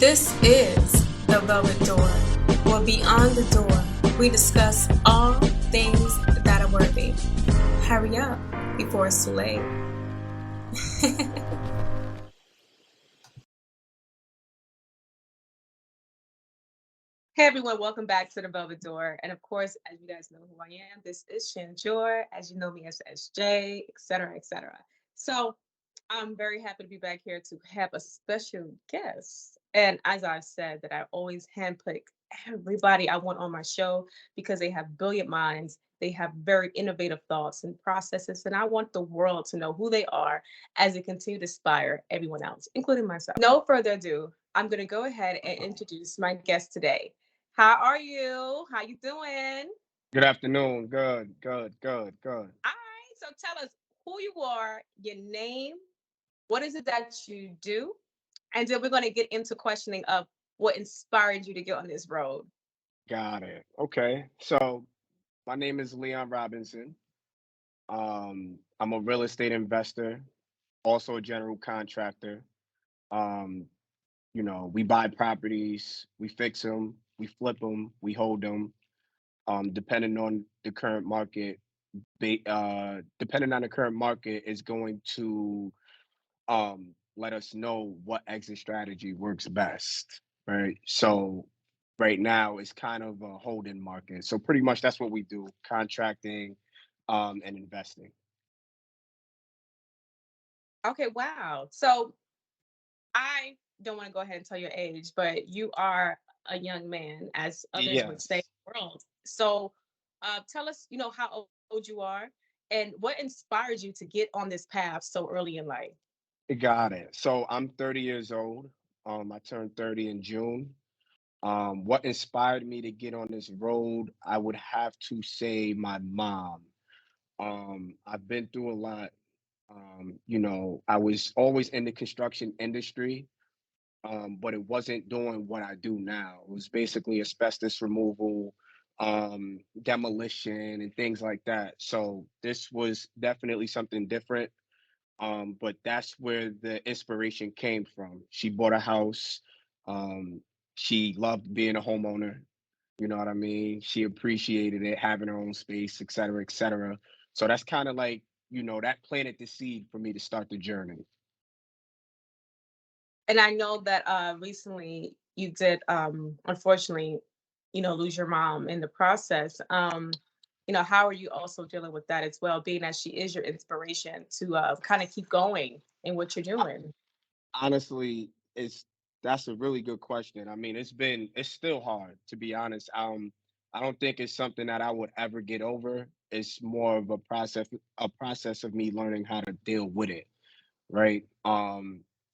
This is The Velvet Door, where beyond the door, we discuss all things that are worthy. Hurry up before it's too late. Hey everyone, welcome back to the Velvet Door. And of course, as you guys know who I am, this is Shin Jor, as you know me as SJ, etc., etc. So I'm very happy to be back here to have a special guest. And as I've said, that I always handpick everybody I want on my show because they have brilliant minds, they have very innovative thoughts and processes, and I want the world to know who they are as they continue to inspire everyone else, including myself. No further ado, I'm going to go ahead and introduce my guest today. How are you? How you doing? Good afternoon. Good. All right. So tell us who you are, your name, what is it that you do, and then we're going to get into questioning of what inspired you to get on this road. Got it. Okay. So my name is Leon Robinson. I'm a real estate investor, also a general contractor. Um, we buy properties, we fix them, we flip them, we hold them. Depending on the current market, depending on the current market is going to let us know what exit strategy works best, right? So right now it's kind of a holding market. So pretty much that's what we do: contracting, and investing. Okay, wow. So I don't want to go ahead and tell your age, but you are a young man, as others would say in Yes, the world. So tell us, how old you are and what inspired you to get on this path so early in life. got it. So I'm 30 years old. I turned 30 in June. What inspired me to get on this road? I would have to say my mom. I've been through a lot. I was always in the construction industry, but it wasn't doing what I do now. It was basically asbestos removal, demolition, and things like that. So this was definitely something different. But that's where the inspiration came from. She bought a house. Um, she loved being a homeowner. You know what I mean? She appreciated it, having her own space, et cetera, et cetera. So that's kind of like, that planted the seed for me to start the journey. And I know that recently you did, unfortunately, lose your mom in the process. How are you also dealing with that as well, being that she is your inspiration to kind of keep going in what you're doing? Honestly, it's that's a really good question. I mean, it's still hard to be honest. I don't think it's something that I would ever get over. It's more of a process of me learning how to deal with it, right?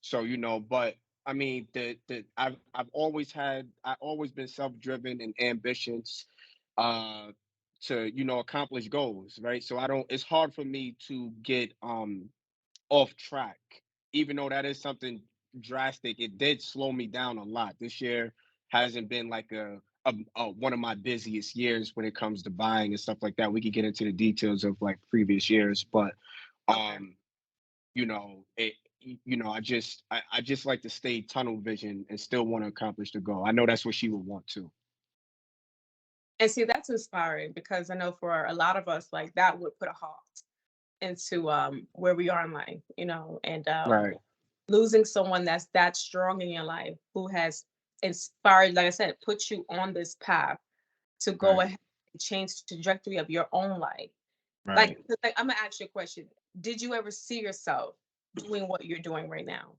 So but I mean, I've always been self-driven and ambitious, uh, to accomplish goals, right? So I don't. It's hard for me to get off track, even though that is something drastic. It did slow me down a lot. This year hasn't been like a one of my busiest years when it comes to buying and stuff like that. We could get into the details of like previous years, but Okay. um it I just like to stay tunnel vision and still want to accomplish the goal. I know that's what she would want to. And see, that's inspiring because I know for a lot of us, like that would put a halt into where we are in life, and Right, losing someone that's that strong in your life who has inspired, like I said, put you on this path to go right, ahead and change the trajectory of your own life. Like, right. 'cause, like, I'm gonna ask you a question. Did you ever see yourself doing what you're doing right now?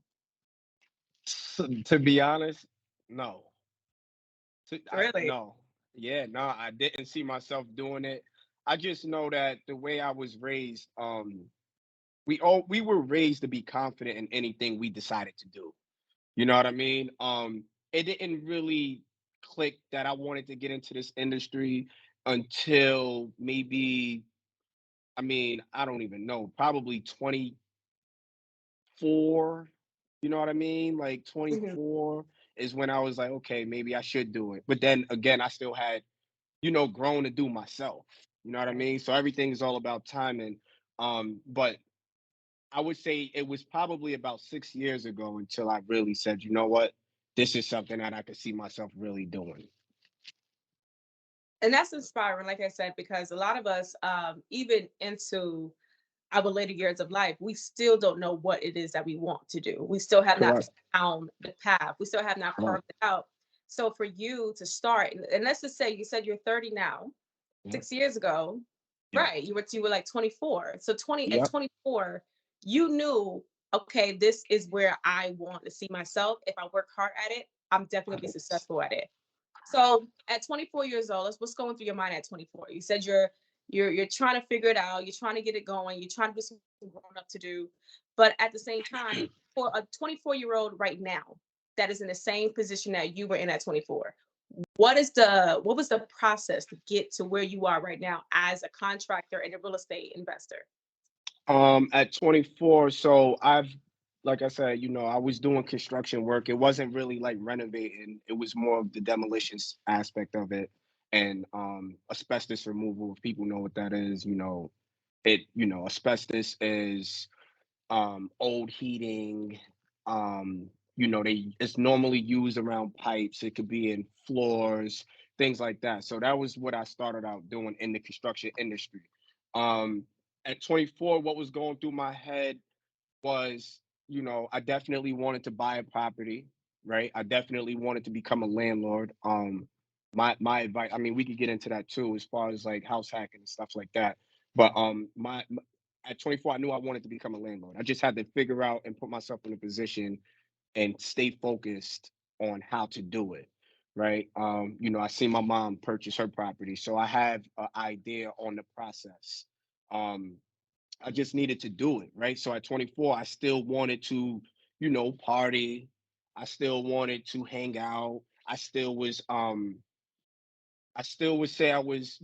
To be honest, no. Really? No. Yeah, no, I didn't see myself doing it. I just know that the way I was raised, we were raised to be confident in anything we decided to do. You know what I mean? It didn't really click that I wanted to get into this industry until maybe, I mean, I don't even know, probably 24. You know what I mean? Like Mhm. 24 is when I was like, okay, maybe I should do it. But then again, I still had, grown to do myself. You know what I Right. mean? So everything is all about timing. But I would say it was probably about 6 years ago until I really said, you know what? this is something that I could see myself really doing. And that's inspiring, like I said, because a lot of us, even into our later years of life, we still don't know what it is that we want to do. We still have not Correct. found the path. We still have not Correct. carved it out. So for you to start, and let's just say you said you're 30 now, Yep. 6 years ago, Yep. right? You were like 24. So 20 at Yep. 24, you knew, okay, this is where I want to see myself. If I work hard at it, I'm definitely gonna be Correct. successful at it. So at 24 years old, what's going through your mind at 24? You said you're trying to figure it out, you're trying to get it going, you're trying to do something grown up to do, but at the same time, for a 24-year-old right now that is in the same position that you were in at 24, what was the process to get to where you are right now as a contractor and a real estate investor? At 24, so like I said, I was doing construction work. It wasn't really like renovating. It was more of the demolitions aspect of it and asbestos removal. If people know what that is, asbestos is old heating. It's normally used around pipes. It could be in floors, things like that. So that was what I started out doing in the construction industry. Um, at 24, what was going through my head was, I definitely wanted to buy a property, right? I definitely wanted to become a landlord. My advice, I mean, we could get into that too, as far as like house hacking and stuff like that. But at 24, I knew I wanted to become a landlord. I just had to figure out and put myself in a position and stay focused on how to do it. Right. I see my mom purchase her property, so I have an idea on the process. Um, I just needed to do it, right? So at 24, I still wanted to, party. I still wanted to hang out. I still would say I was,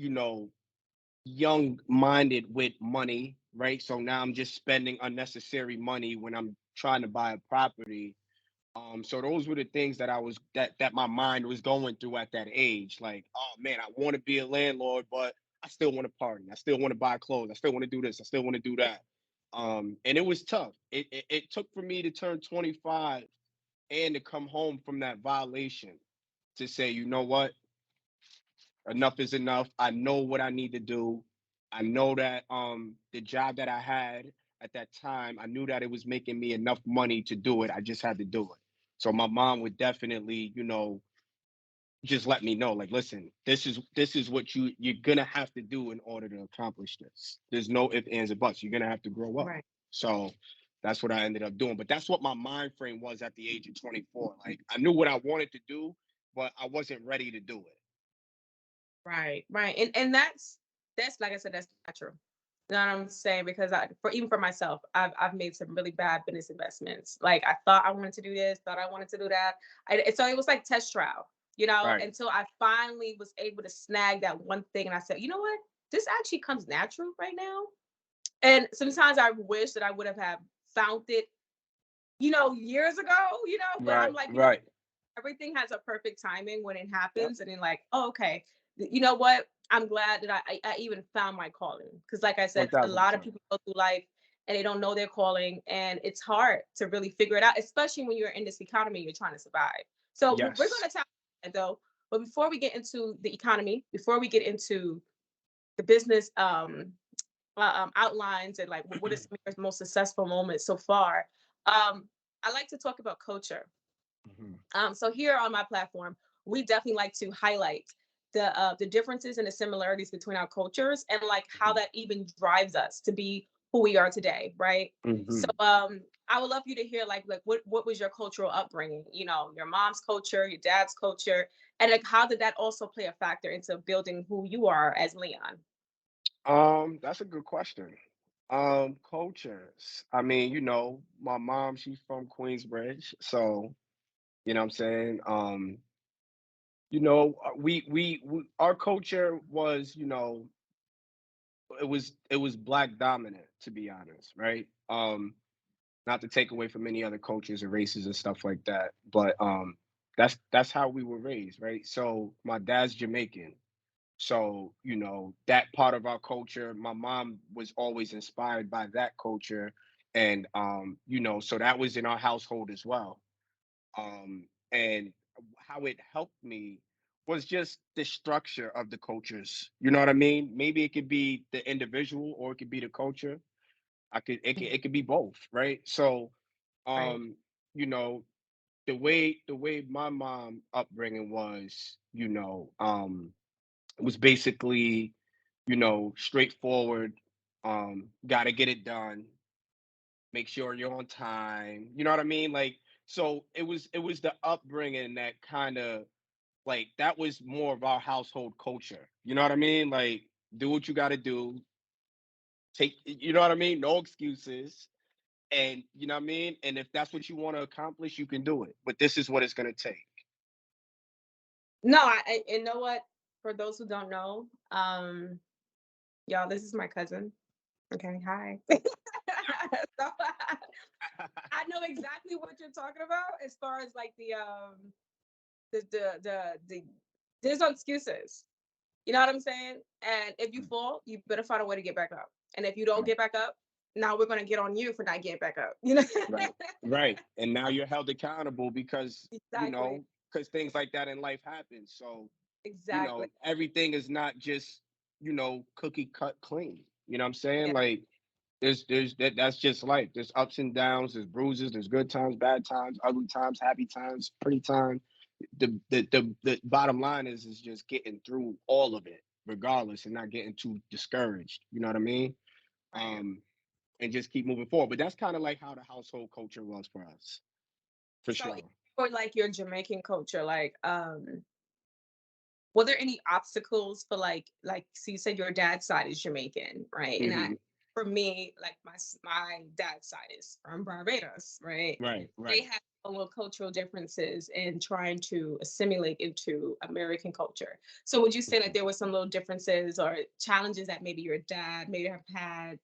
young minded with money, right? So now I'm just spending unnecessary money when I'm trying to buy a property. So those were the things that that my mind was going through at that age. Like, oh man, I want to be a landlord, but I still want to party. I still want to buy clothes. I still want to do this. I still want to do that. And it was tough. It took for me to turn 25 and to come home from that violation to say, you know what? Enough is enough. I know what I need to do. I know that the job that I had at that time, I knew that it was making me enough money to do it. I just had to do it. So my mom would definitely, just let me know, like, listen, this is what you're gonna have to do in order to accomplish this. There's no ifs, ands, or buts. You're gonna have to grow up. Right. So that's what I ended up doing. But that's what my mind frame was at the age of 24. Like I knew what I wanted to do, but I wasn't ready to do it. Right, right. And that's like I said, that's not true. You know what I'm saying? Because even for myself, I've made some really bad business investments. Like I thought I wanted to do this, thought I wanted to do that. So it was like test trial, Right. until I finally was able to snag that one thing, and I said, you know what, this actually comes natural right now. And sometimes I wish that I would have found it, years ago, But I'm Right. like, Right. everything has a perfect timing when it Yep. happens, and then like, oh, okay, you know what, I'm glad that I even found my calling, because like I said, a lot of 1000%. people go through life and they don't know their calling, and it's hard to really figure it out, especially when you're in this economy, you're trying to survive. So we're Yes. going to talk about that though, but before we get into the economy, before we get into the business outlines, and like what is some of your most successful moments so far, I like to talk about culture. Mhm. So here on my platform, we definitely like to highlight the differences and the similarities between our cultures, and like how Mhm. that even drives us to be who we are today, right? So Mhm. I would love you to hear like what was your cultural upbringing? Your mom's culture, your dad's culture, and like how did that also play a factor into building who you are as Leon? That's a good question. Cultures. I mean, my mom, she's from Queensbridge, so what I'm saying. Our culture was, it was black dominant, to be honest, right? Not to take away from any other cultures or races and stuff like that, but that's how we were raised, right? So my dad's Jamaican. So, that part of our culture, my mom was always inspired by that culture. And so that was in our household as well. and how it helped me was just the structure of the cultures. You know what I mean? Maybe it could be the individual or it could be the culture. It could be both, right? So, Right. um, you know, the way my mom upbringing was, it was basically, straightforward. Got to get it done. Make sure you're on time. You know what I mean? Like, so it was the upbringing that kind of like that was more of our household culture. You know what I mean? Like, do what you got to do. Take, you know what I mean? No excuses. And you know what I mean? And if that's what you want to accomplish, you can do it. But this is what it's going to take. No, you know what? For those who don't know, y'all, this is my cousin. Okay, hi. So, I know exactly what you're talking about as far as like the there's no excuses. You know what I'm saying? And if you fall, you better find a way to get back up. And if you don't Right. get back up, now we're gonna get on you for not getting back up. You know? Right. Right. And now you're held accountable because, Exactly. because things like that in life happen. So, Exactly. everything is not just, cookie cut clean. You know what I'm saying? Yeah. Like that's just life. There's ups and downs, there's bruises, there's good times, bad times, ugly times, happy times, pretty times. The bottom line is just getting through all of it, regardless, and not getting too discouraged. You know what I mean? Right. Um, and just keep moving forward. But that's kind of like how the household culture was for us, for So sure. for like your Jamaican culture, like were there any obstacles for like so you said your dad's side is Jamaican, right? And Hmm. for me, like my dad's side is from Barbados, right? Right, They right. have a little cultural differences in trying to assimilate into American culture. So would you say that Mhm. there were some little differences or challenges that maybe your dad may have had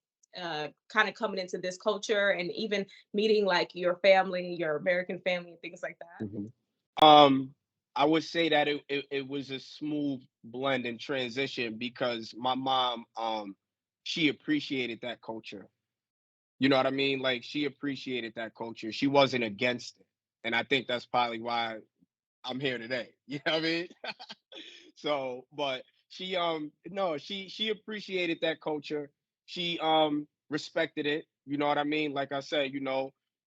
kind of coming into this culture and even meeting like your family, your American family and things like that? Mhm. Um, I would say that it was a smooth blend and transition because my mom, she appreciated that culture. You know what I mean? Like she appreciated that culture. She wasn't against it. And I think that's probably why I'm here today. You know what I mean? So, but she no, she appreciated that culture. She respected it. You know what I mean? Like I said,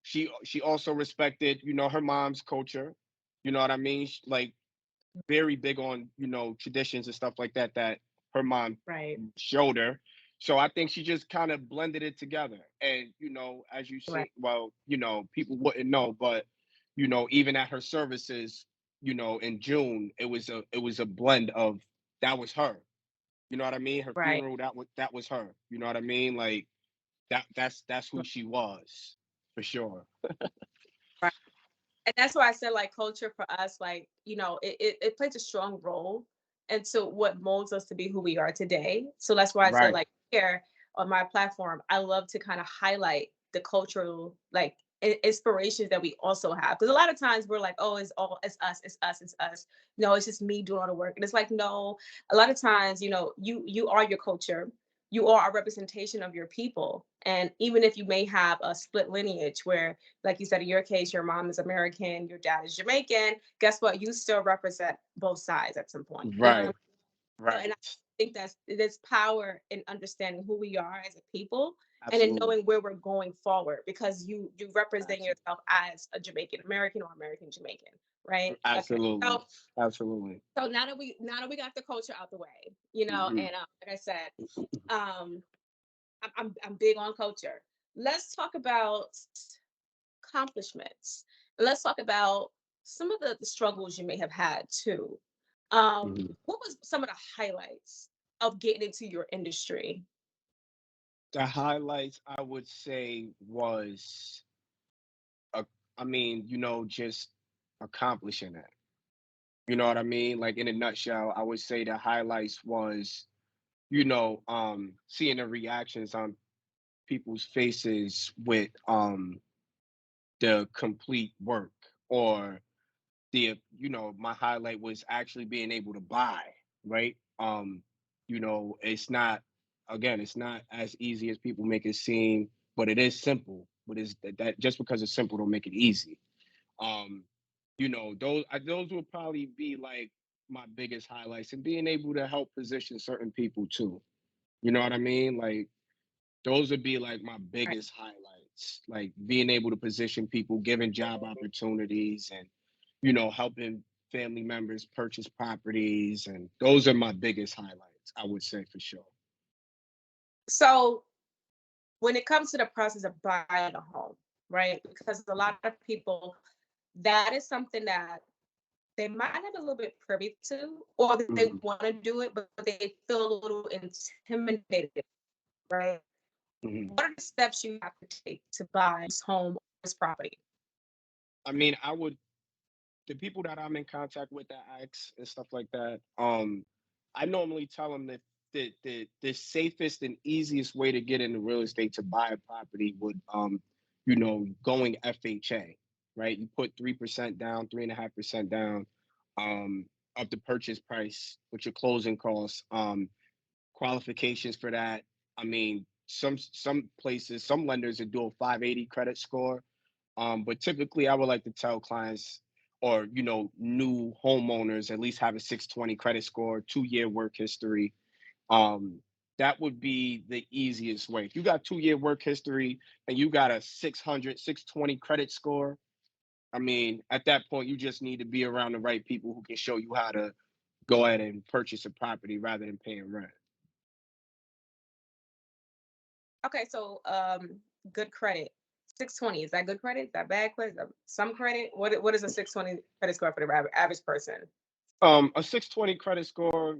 she also respected, her mom's culture. You know what I mean? Like very big on, traditions and stuff like that that her mom Right. showed her. So I think she just kind of blended it together. And, as you Right. see, well, people wouldn't know, but even at her services, in June, it was a blend of that was her. You know what I mean? Her Right. funeral, that was her. You know what I mean? Like that's who she was for sure. Right. And that's why I said like culture for us, like, it plays a strong role into what molds us to be who we are today. So that's why I said Right. like here on my platform, I love to kind of highlight the cultural like inspirations that we also have. Because a lot of times we're like, oh, it's us, it's us, it's us. No, it's just me doing all the work. And it's like, no, a lot of times, you are your culture. You are a representation of your people. And even if you may have a split lineage where like you said, in your case, your mom is American, your dad is Jamaican. Guess what? You still represent both sides at some point. You know what I mean? Right. So, and I Right. think there's power in understanding who we are as a people and in Absolutely. knowing where we're going forward because you represent Absolutely. yourself as a Jamaican American or American Jamaican, right? Okay. Absolutely. Absolutely. So now that we got the culture out the way, Hmm. and like I said, um, I'm big on culture. Let's talk about accomplishments. Let's talk about some of the struggles you may have had too. What was some of the highlights of getting into your industry? The highlights I would say was, uh, I mean, just accomplishing it. You know what I mean? Like in a nutshell, I would say the highlights was, seeing the reactions on people's faces with the complete work, or my highlight was actually being able to buy, right? It's not, again, it's not as easy as people make it seem, but it is simple. But is that just because it's simple don't make it easy. Um, those will probably be like my biggest highlights, and being able to help position certain people too. You know what I mean? Like those would be like my Right. biggest highlights, like being able to position people, giving job opportunities, and helping family members purchase properties, and those are my biggest highlights, I would say, for sure. So when it comes to the process of buying a home, right? Because a lot of people, that is something that they might not be a little bit privy to, or that they Mhm, want to do it, but they feel a little intimidated, right? mhm. What are the steps you have to take to buy this home or this property? I mean, the people that I'm in contact with that ask and stuff like that, I normally tell them that the safest and easiest way to get into real estate to buy a property would, going FHA, right? You put 3% down, 3.5% down, um, of the purchase price with your closing costs. Qualifications for that. I mean, some places, some lenders are do a 580 credit score, but typically, I would like to tell clients or new homeowners at least have a 620 credit score, 2 year work history. Um, that would be the easiest way. If you got 2 year work history and you got a 600, 620 credit score, I mean, at that point, you just need to be around the right people who can show you how to go ahead and purchase a property rather than paying rent. Okay, so good credit. 620, is that good credit? Is that bad credit? Is that some credit? What is a 620 credit score for the average person? A 620 credit score,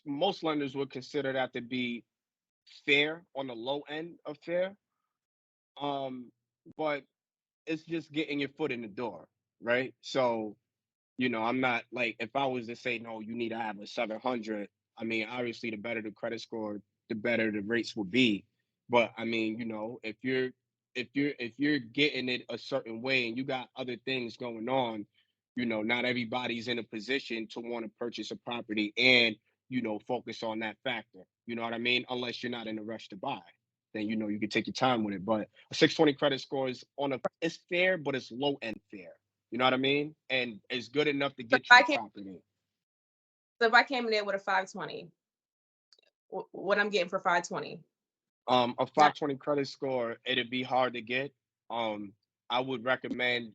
most lenders would consider that to be fair, on the low end of fair. Um, but it's just getting your foot in the door, right? So, I'm not like, if I was to say no, you need to have a 700. I mean, obviously, the better the credit score, the better the rates will be. But I mean, if you're getting it a certain way and you got other things going on, not everybody's in a position to want to purchase a property and focus on that factor. You know what I mean? Unless you're not in a rush to buy, then you can take your time with it. But a 620 credit score is it's fair, but it's low end fair. You know what I mean? And it's good enough to So if get you I the came, property. so if I came in there with a 520, what I'm getting for 520? A That 520 credit score, it'd be hard to get. I would recommend,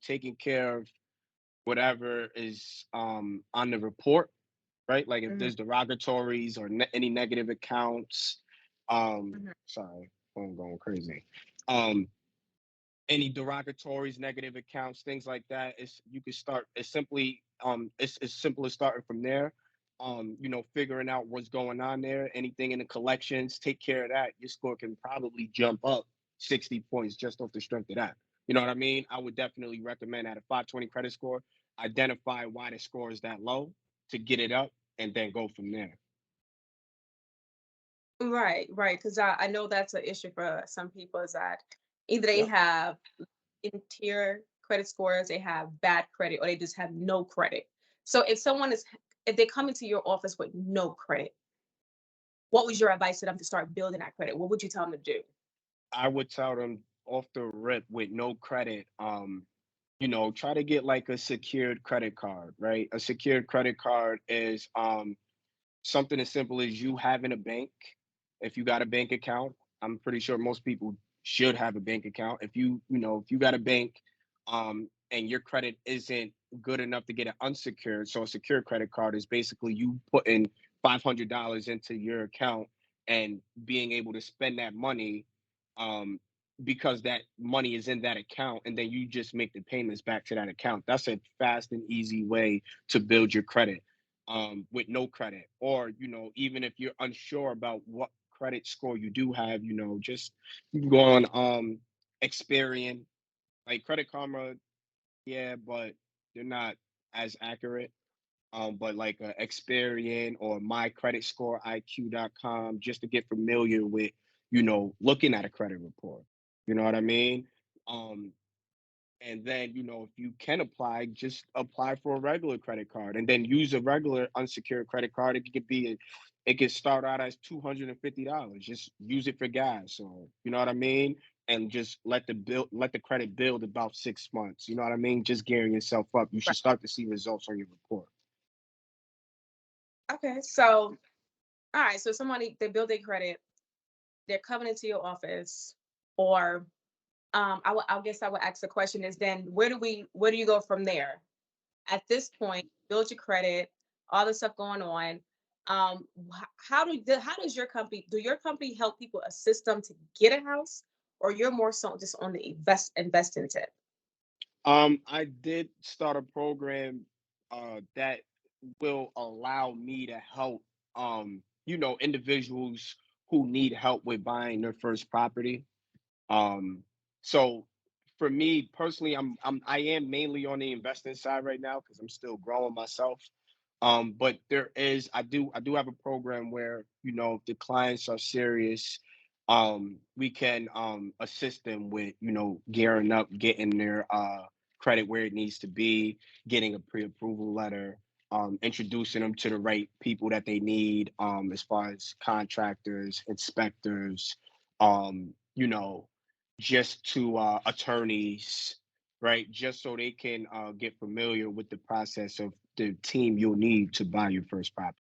taking care of whatever is on the report, right? Like if mhm, there's derogatories or any negative accounts. mhm. Sorry, phone going crazy. Um, any derogatories, negative accounts, things like that. You can start. It's simple as starting from there. Figuring out what's going on there, anything in the collections, take care of that. Your score can probably jump up 60 points just off the strength of that. You know what I mean? I would definitely recommend at a 520 credit score, identify why the score is that low to get it up and then go from there. Right, right. Because I know that's an issue for some people is that either they Yep. have in-tier credit scores, they have bad credit, or they just have no credit. So if they come into your office with no credit, what was your advice to them to start building that credit? What would you tell them to do? I would tell them off the rip with no credit, try to get like a secured credit card, right? A secured credit card is something as simple as you having a bank. If you got a bank account, I'm pretty sure most people should have a bank account. If you got a bank, and your credit isn't good enough to get it unsecured, so a secured credit card is basically you putting $500 into your account and being able to spend that money, um, because that money is in that account, and then you just make the payments back to that account. That's a fast and easy way to build your credit, with no credit. Or, even if you're unsure about what credit score you do have, just you can go on Experian, like Credit Karma, yeah, but they're not as accurate. But like Experian or mycreditscoreiq.com, just to get familiar with, looking at a credit report. You know what I mean? Um, and then, if you can apply, just apply for a regular credit card and then use a regular unsecured credit card. It can start out as $250. Just use it for gas. So, you know what I mean? and just let the credit build about 6 months. You know what I mean? Just gearing yourself up. You should start to see results on your report. Okay, so all right, so somebody they build their credit, they're coming into your office, or I guess I would ask the question is then where do you go from there? At this point, build your credit, all the stuff going on. How does your company do your company help people assist them to get a house, or you're more so just on the investing tip? I did start a program that will allow me to help individuals who need help with buying their first property. Um, so for me personally, I am mainly on the investing side right now because I'm still growing myself. But I do have a program where, if the clients are serious, we can assist them with, gearing up, getting their credit where it needs to be, getting a pre-approval letter, introducing them to the right people that they need, as far as contractors, inspectors, you know, just to attorneys, right? Just so they can get familiar with the process of the team you'll need to buy your first property.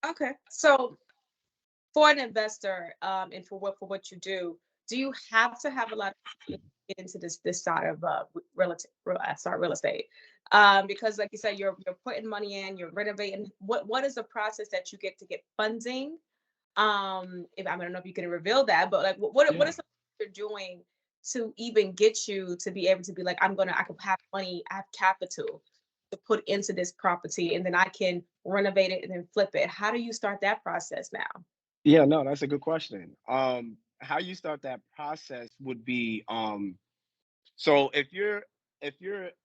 Okay, so for an investor, and for what you do you have to have a lot of get into this side of real estate? Because like you said, you're putting money in, you're renovating. What is the process that you get to get funding? If I don't know if you can reveal that, but like what Yeah. is something you're doing to even get you to be able to be like, I can have money, I have capital to put into this property, and then I can renovate it and then flip it. How do you start that process now? Yeah, no, that's a good question. How you start that process would be, so if you're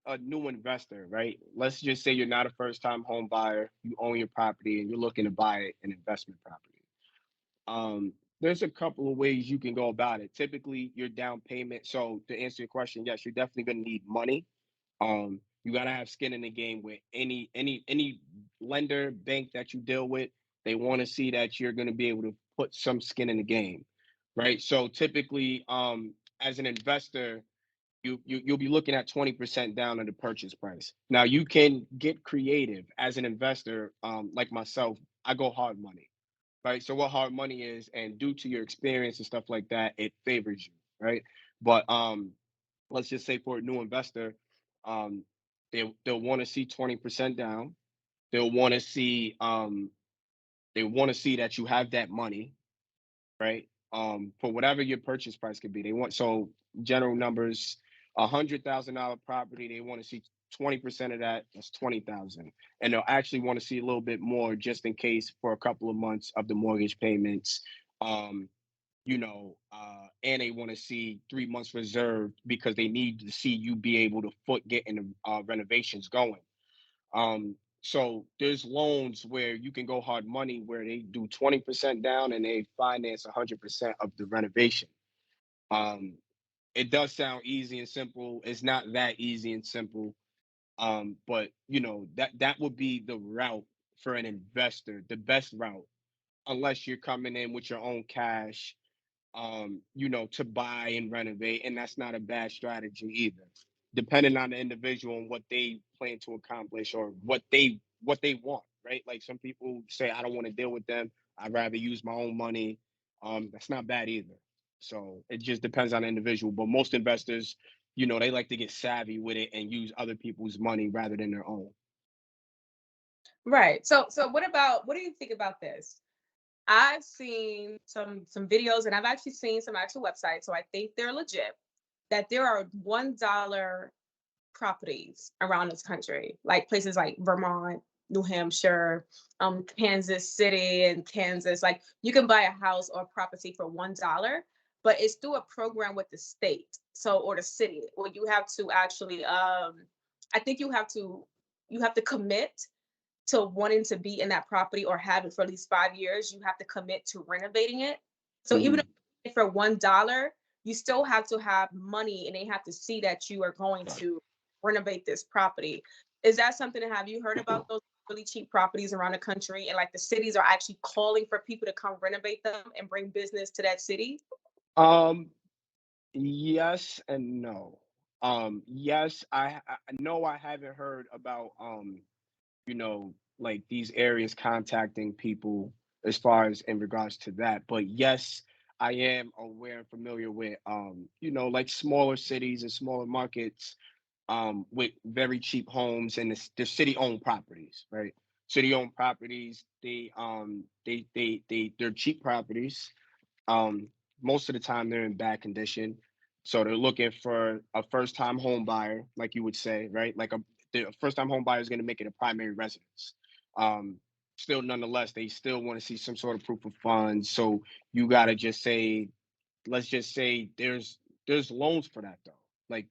a new investor, right? Let's just say you're not a first time home buyer, you own your property and you're looking to buy an investment property. There's a couple of ways you can go about it. Typically, your down payment. So to answer your question, yes, you're definitely going to need money. You got to have skin in the game with any lender, bank that you deal with. They want to see that you're going to be able to put some skin in the game, right? So typically, as an investor, you'll be looking at 20% down on the purchase price. Now you can get creative as an investor, like myself. I go hard money, right? So what hard money is, and due to your experience and stuff like that, it favors you, right? But let's just say for a new investor, um, they'll want to see 20% down. They'll want to see that you have that money, right? For whatever your purchase price could be. They want, so general numbers, $100,000 property. They want to see 20% of that. That's 20,000, and they'll actually want to see a little bit more just in case for a couple of months of the mortgage payments. Um, and they want to see 3 months reserved because they need to see you be able to foot getting the renovations going. So there's loans where you can go hard money where they do 20% down and they finance 100% of the renovation. Um, it does sound easy and simple. It's not that easy and simple. But that would be the route for an investor, the best route, unless you're coming in with your own cash, to buy and renovate, and that's not a bad strategy either. Depending on the individual and what they plan to accomplish or what they want, right? Like some people say, I don't want to deal with them. I'd rather use my own money. That's not bad either. So it just depends on the individual. But most investors, they like to get savvy with it and use other people's money rather than their own. Right. So what do you think about this? I've seen some videos, and I've actually seen some actual websites, so I think they're legit. That there are $1 properties around this country, like places like Vermont, New Hampshire, Kansas City, and Kansas. Like you can buy a house or property for $1, but it's through a program with the state, so or the city, where you have to actually, I think you have to commit to wanting to be in that property or have it for at least 5 years. You have to commit to renovating it. So even Mhm. if for $1, you still have to have money, and they have to see that you are going to renovate this property. Is that something that have you heard about those really cheap properties around the country, and like the cities are actually calling for people to come renovate them and bring business to that city? Um, Yes and no. Yes, I know I haven't heard about like these areas contacting people as far as in regards to that. But yes, I am aware and familiar with like smaller cities and smaller markets with very cheap homes and the city owned properties, right? City owned properties, they're cheap properties. um, Most of the time they're in bad condition. So they're looking for a first time home buyer, like you would say, right? Like the first time home buyer is going to make it a primary residence. Um, Still, nonetheless, they still want to see some sort of proof of funds. So you got to just say, let's just say there's loans for that though.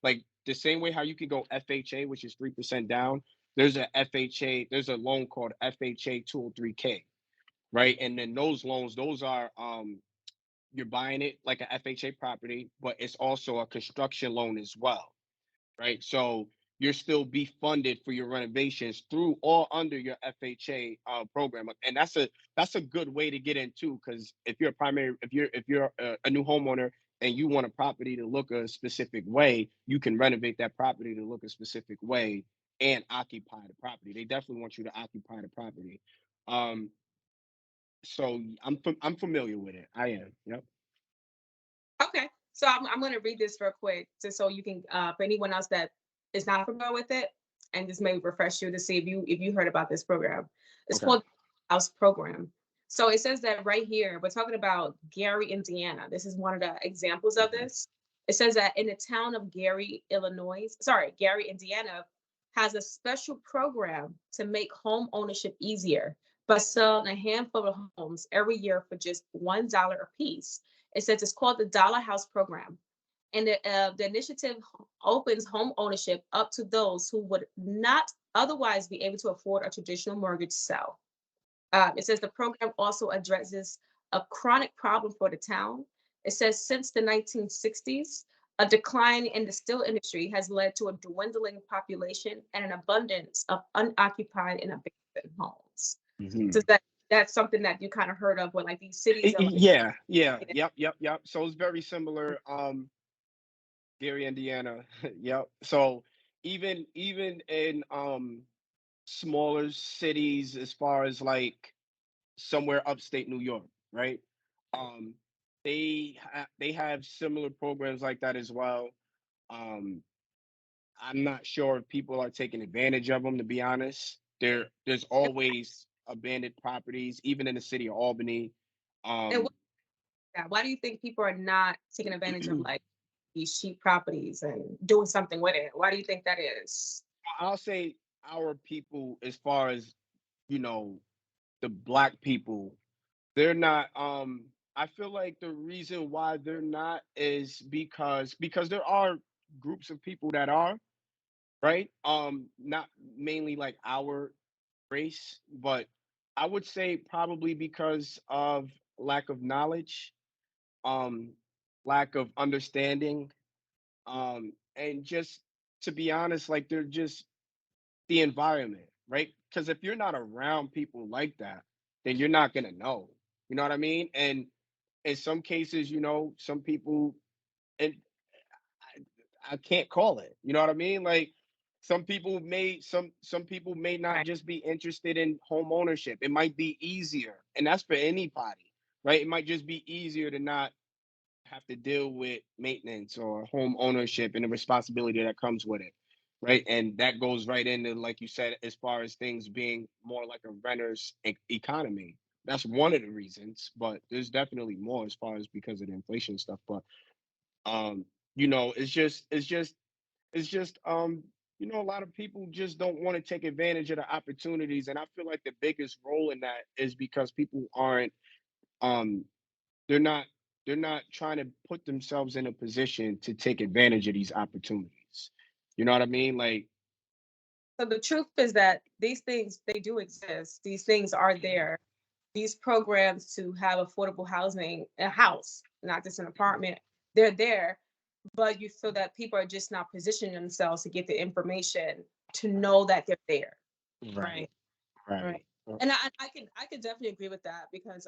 Like the same way how you can go FHA, which is 3% down. There's a FHA. There's a loan called FHA 203K, right? And then those loans, those are you're buying it like a FHA property, but it's also a construction loan as well, right? So you're still be funded for your renovations through all under your FHA program, and that's a good way to get into because if you're a new homeowner and you want a property to look a specific way, you can renovate that property to look a specific way and occupy the property. They definitely want you to occupy the property. Um, so I'm familiar with it. I am. Yep. Okay, so I'm going to read this real quick, just so you can, for anyone else that is not familiar with it, and just maybe refresh you to see if you heard about this program. It's Okay. called House Program. So it says that right here, we're talking about Gary, Indiana. This is one of the examples of Mhm. this. It says that in the town of Gary, Gary, Indiana, has a special program to make home ownership easier by selling a handful of homes every year for just $1 a piece. It says it's called the Dollar House Program. And the initiative opens home ownership up to those who would not otherwise be able to afford a traditional mortgage sale. It says the program also addresses a chronic problem for the town. It says since the 1960s, a decline in the steel industry has led to a dwindling population and an abundance of unoccupied and abandoned homes. So Mhm. that's something that you kind of heard of, where like these cities are like, Yeah, yeah, yep. So it's very similar. Gary, Indiana. Yep. So even in smaller cities, as far as like somewhere upstate New York, right? Um, they have similar programs like that as well. Um, I'm not sure if people are taking advantage of them. To be honest, there's always abandoned properties, even in the city of Albany. and Um, why do you think people are not taking advantage of like these cheap properties and doing something with it? Why do you think that is? I'll say our people, as far as you know, the black people, they're not. I feel like the reason why they're not is because there are groups of people that are right. Not mainly like our race, but I would say probably because of lack of knowledge, um, lack of understanding, and just to be honest, like they're just the environment, right? Because if you're not around people like that, then you're not gonna know. You know what I mean? And in some cases, some people, and I can't call it. You know what I mean? Like some people may not Right. just be interested in home ownership. It might be easier, and that's for anybody, right? It might just be easier to not have to deal with maintenance or home ownership and the responsibility that comes with it, right? And that goes right into, like you said, as far as things being more like a renter's economy. That's one of the reasons, but there's definitely more as far as because of the inflation stuff. But um, it's just a lot of people just don't want to take advantage of the opportunities, and I feel like the biggest role in that is because people aren't um they're not they're not trying to put themselves in a position to take advantage of these opportunities. You know what I mean? Like, So the truth is that these things, they do exist. These things are there. These programs to have affordable housing, a house, not just an apartment, they're there. But you feel that people are just not positioning themselves to get the information to know that they're there. right, Right. Right. right. And I can definitely agree with that because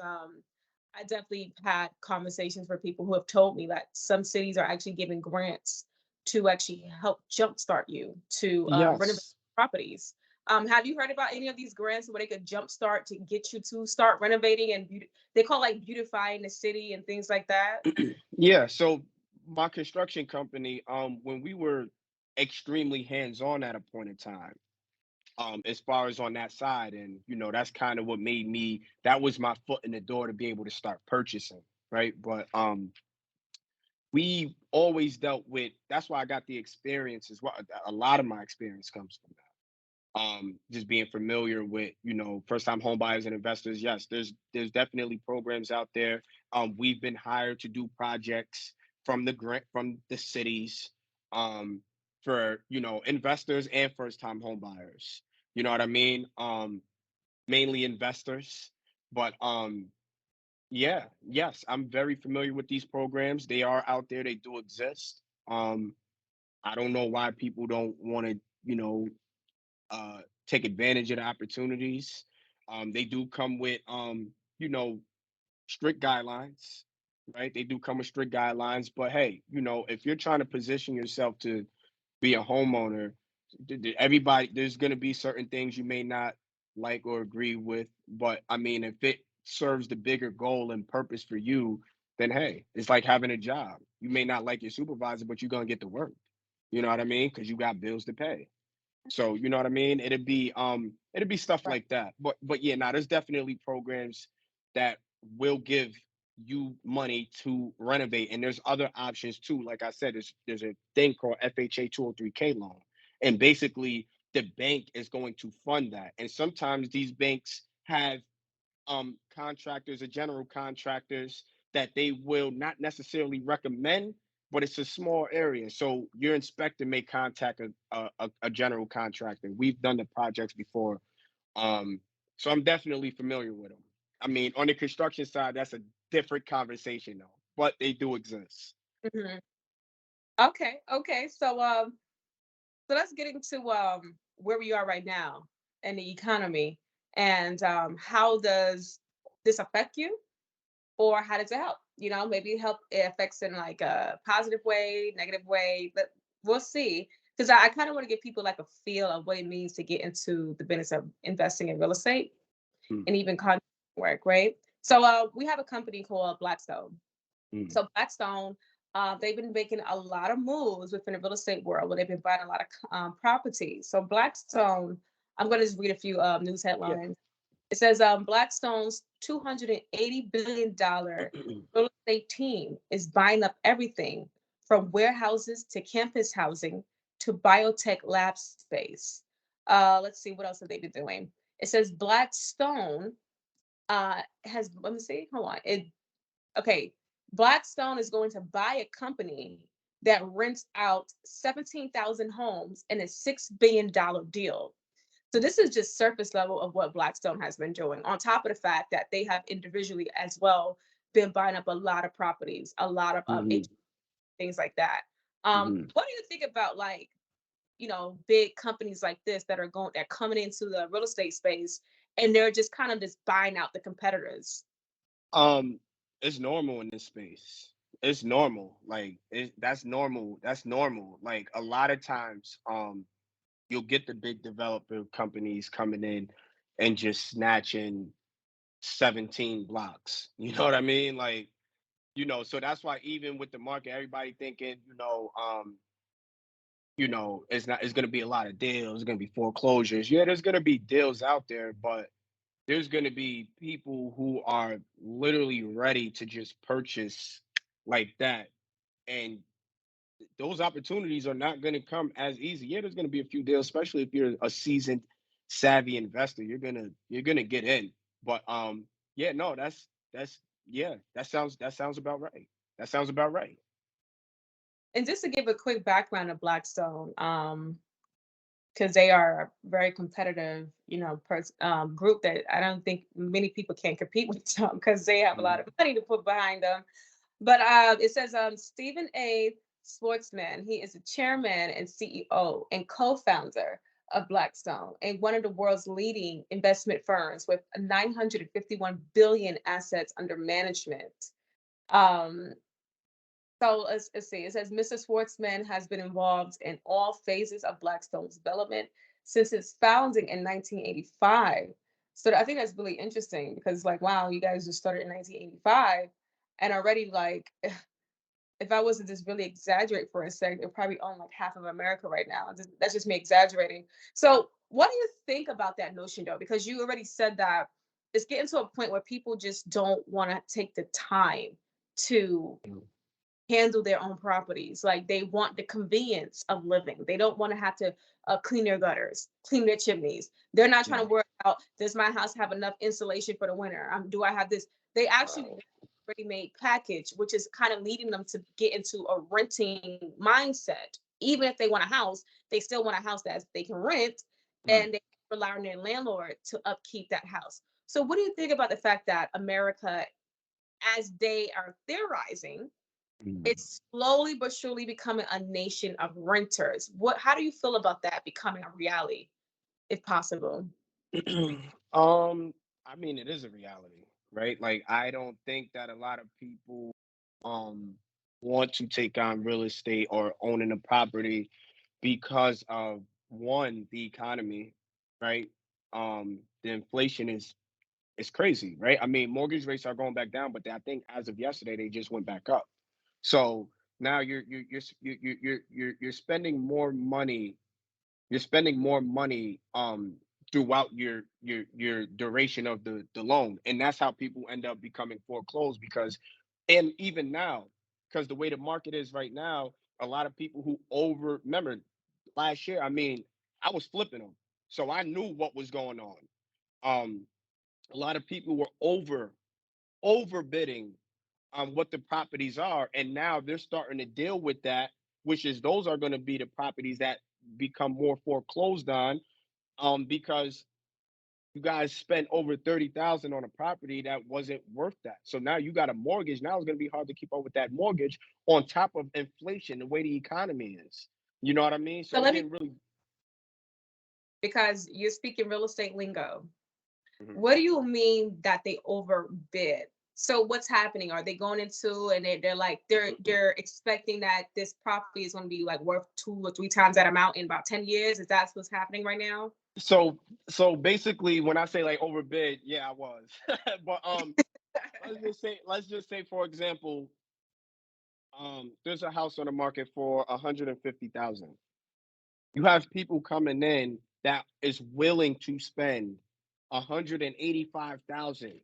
I definitely had conversations with people who have told me that some cities are actually giving grants to actually help jumpstart you to renovate Yes. properties. Have you heard about any of these grants where they could jumpstart to get you to start renovating and they call like beautifying the city and things like that? Yeah, so my construction company, when we were extremely hands-on at a point in time, as far as on that side, and that's kind of what made me, that was my foot in the door to be able to start purchasing, right? But we always dealt with, that's why I got the experience as well. A lot of my experience comes from that. Just being familiar with, first time home buyers and investors. Yes, there's definitely programs out there. We've been hired to do projects from the grant from the cities, for investors and first time home buyers. You know what I mean? Mainly investors. But yeah, yes, I'm very familiar with these programs. They are out there, they do exist. I don't know why people don't want to, uh, take advantage of the opportunities. They do come with, you know, strict guidelines, right? They do come with strict guidelines, but hey, if you're trying to position yourself to be a homeowner, everybody, there's going to be certain things you may not like or agree with, but I mean, if it serves the bigger goal and purpose for you, then hey, it's like having a job. You may not like your supervisor, but you're going to get to work. You know what I mean? Because you got bills to pay. So you know what I mean? It'd be stuff Right. like that. But yeah, now there's definitely programs that will give you money to renovate. And there's other options too. Like I said, there's a thing called FHA 203K loan. And basically the bank is going to fund that. And sometimes these banks have contractors or general contractors that they will not necessarily recommend, but it's a small area. So your inspector may contact a general contractor. We've done the projects before. Um, so I'm definitely familiar with them. I mean, on the construction side, that's a different conversation though, but they do exist. Mhm. Okay. Okay. So let's get into where we are right now in the economy and how does this affect you or how does it help? Maybe it affects in like a positive way, negative way, but we'll see. Because I kind of want to give people like a feel of what it means to get into the business of investing in real estate Mm, and even contract work, right? So we have a company called Blackstone. mm, So Blackstone, they've been making a lot of moves within the real estate world where they've been buying a lot of properties. So Blackstone, I'm going to just read a few news yeah. headlines. It says Blackstone's $280 billion real estate team is buying up everything from warehouses to campus housing to biotech lab space. Let's see, what else have they been doing? It says Blackstone has, let me see, hold on. Okay, Blackstone is going to buy a company that rents out 17,000 homes in a $6 billion deal. So this is just surface level of what Blackstone has been doing. On top of the fact that they have individually as well been buying up a lot of properties, a lot of Hmm. things like that. Hmm. What do you think about like big companies like this they're coming into the real estate space and they're just kind of just buying out the competitors? Um, it's normal in this space. It's normal. Like that's normal. That's normal. Like a lot of times, you'll get the big developer companies coming in and just snatching 17 blocks. You know what I mean? Like, so that's why even with the market, everybody thinking, it's gonna be a lot of deals, it's gonna be foreclosures. Yeah, there's gonna be deals out there, but there's going to be people who are literally ready to just purchase like that. And those opportunities are not going to come as easy. Yeah, there's going to be a few deals, especially if you're a seasoned, savvy investor. You're gonna get in. But yeah, no, that's yeah, that sounds about right. That sounds about right. And just to give a quick background of Blackstone, because they are a very competitive, group that I don't think many people can compete with them because they have a lot Mhm. of money to put behind them. But it says Stephen A. Sportsman, he is the chairman and CEO and co-founder of Blackstone and one of the world's leading investment firms with 951 billion assets under management. Um, so let's see. It says Mr. Schwartzman has been involved in all phases of Blackstone's development since its founding in 1985. So I think that's really interesting because, like, wow, you guys just started in 1985, and already, like, if I was to just really exaggerate for a second, it probably own like half of America right now. That's just me exaggerating. So, what do you think about that notion, though? Because you already said that it's getting to a point where people just don't want to take the time to Mm. handle their own properties. Like they want the convenience of living. They don't want to have to clean their gutters, clean their chimneys. They're not trying Yeah. to worry about, does my house have enough insulation for the winter? Do I have this? They actually Right. ready-made package, which is kind of leading them to get into a renting mindset. Even if they want a house, they still want a house that they can rent, Right. and they rely on their landlord to upkeep that house. So, what do you think about the fact that America, as they are theorizing, Mm. it's slowly but surely becoming a nation of renters? How do you feel about that becoming a reality, if possible? I mean, it is a reality, right? Like, I don't think that a lot of people um want to take on real estate or owning a property because of one, the economy, right? The inflation is crazy, right? I mean, mortgage rates are going back down, but I think as of yesterday they just went back up. So now you're spending more money, throughout your duration of the loan, and that's how people end up becoming foreclosed. Because and even now, because the way the market is right now, a lot of people who over remember last year, I mean, I was flipping them, so I knew what was going on. um a lot of people were overbidding on what the properties are, and now they're starting to deal with that, which is those are going to be the properties that become more foreclosed on, because you guys spent over 30,000 on a property that wasn't worth that. So now you got a mortgage. Now it's going to be hard to keep up with that mortgage on top of inflation, the way the economy is. You know what I mean? So So it's let me, getting really. because you're speaking real estate lingo. Mhm. What do you mean that they overbid? So what's happening? Are they going into, and they're like they're expecting that this property is going to be like worth 2 or 3 times that amount in about 10 years? Is that what's happening right now? So basically, when I say like overbid, yeah, I was. But let's just say for example, there's a house on the market for 150,000. You have people coming in that is willing to spend 185,000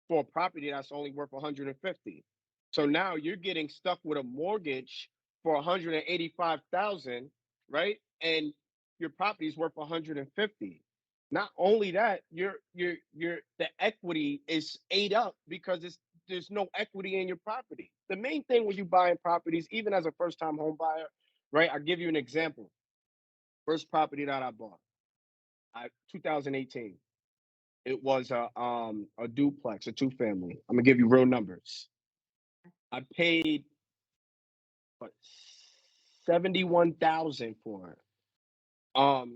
for a property that's only worth 150. So now you're getting stuck with a mortgage for 185,000, right? And your property's worth 150. Not only that, your the equity is ate up because there's no equity in your property. The main thing when you buying properties, even as a first time home buyer, right? I'll give you an example. First property that I bought, 2018. It was a duplex, a two family. I'm gonna give you real numbers. I paid what 71,000 for it. I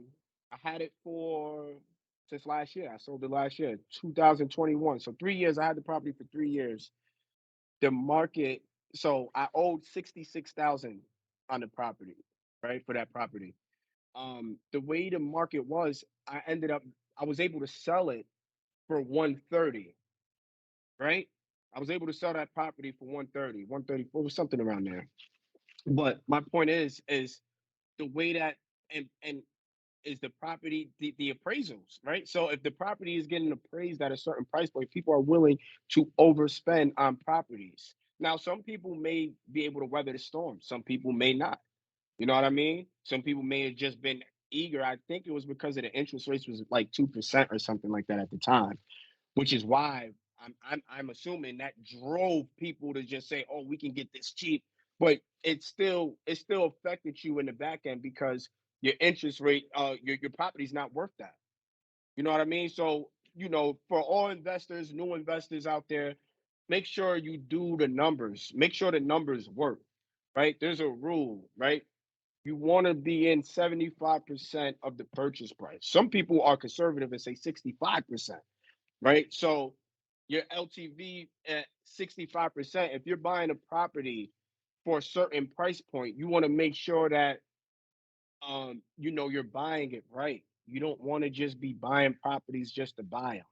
had it for since last year. I sold it last year, 2021. So 3 years. I had the property for 3 years. The market. So I owed 66,000 on the property, right, for that property. The way the market was, I was able to sell it for 130, right? I was able to sell that property for 130, 134, or something around there. But my point is the way that and is the property, the appraisals, right? So if the property is getting appraised at a certain price point, people are willing to overspend on properties. Now, some people may be able to weather the storm. Some people may not. You know what I mean? Some people may have just been eager. I think it was because of the interest rates was like 2% or something like that at the time, which is why I'm assuming that drove people to just say, "Oh, we can get this cheap," but it still affected you in the back end because your interest rate, your property's not worth that. You know what I mean? So for all investors, new investors out there, make sure you do the numbers. Make sure the numbers work. Right? There's a rule, right? you want to be in 75% of the purchase price. Some people are conservative and say 65%, right? So your LTV at 65%, if you're buying a property for a certain price point, you want to make sure that you're buying it right. You don't want to just be buying properties just to buy them.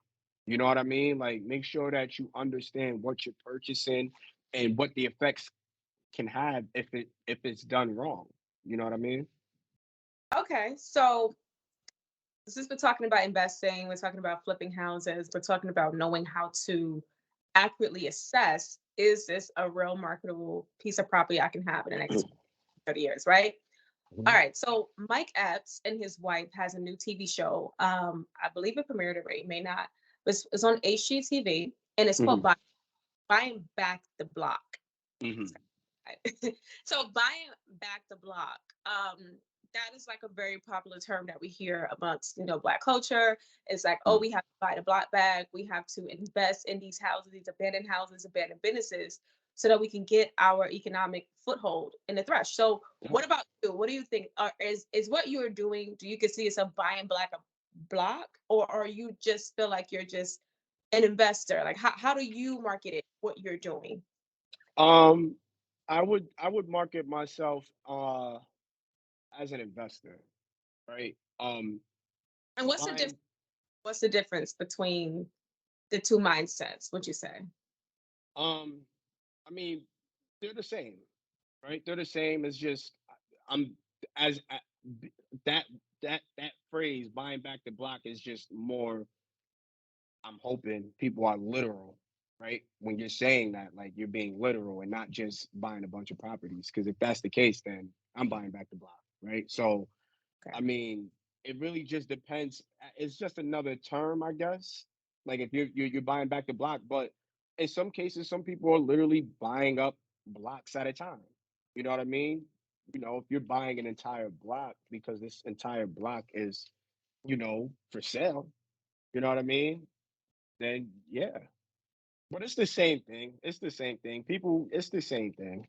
You know what I mean? Like make sure that you understand what you're purchasing and what the effects can have if it's done wrong. You know what I mean? Okay, so since we're talking about investing, we're talking about flipping houses, we're talking about knowing how to accurately assess, is this a real marketable piece of property I can have in the next 30 years, right? All Mhm. right, so Mike Epps and his wife has a new TV show. I believe it premiered already, may not. But it's on HGTV, and it's called Mhm. Buying Back the Block. Mhm. So buying back the block, that is like a very popular term that we hear amongst Black culture. It's like, oh, Mhm. we have to buy the block back. We have to invest in these houses, these abandoned houses, abandoned businesses, so that we can get our economic foothold in the thresh. So, Yeah. what about you? What do you think? Is what you are doing? Do you consider yourself buying back a block, or you just feel like you're just an investor? Like, how do you market it? What you're doing? Um, I would market myself as an investor, right? And what's the difference? Buying What's the difference between the two mindsets, would you say? um I mean, they're the same, right? They're the same. It's just I'm as b- that that phrase buying back the block is just more. I'm hoping people are literal, right? When you're saying that, like you're being literal and not just buying a bunch of properties. Because if that's the case, then I'm buying back the block, right? So, Okay. I mean, it really just depends. It's just another term, I guess. Like if you're buying back the block, but in some cases, some people are literally buying up blocks at a time. You know what I mean? If you're buying an entire block because this entire block is, for sale, you know what I mean? Then yeah. But it's the same thing. It's the same thing. People, it's the same thing.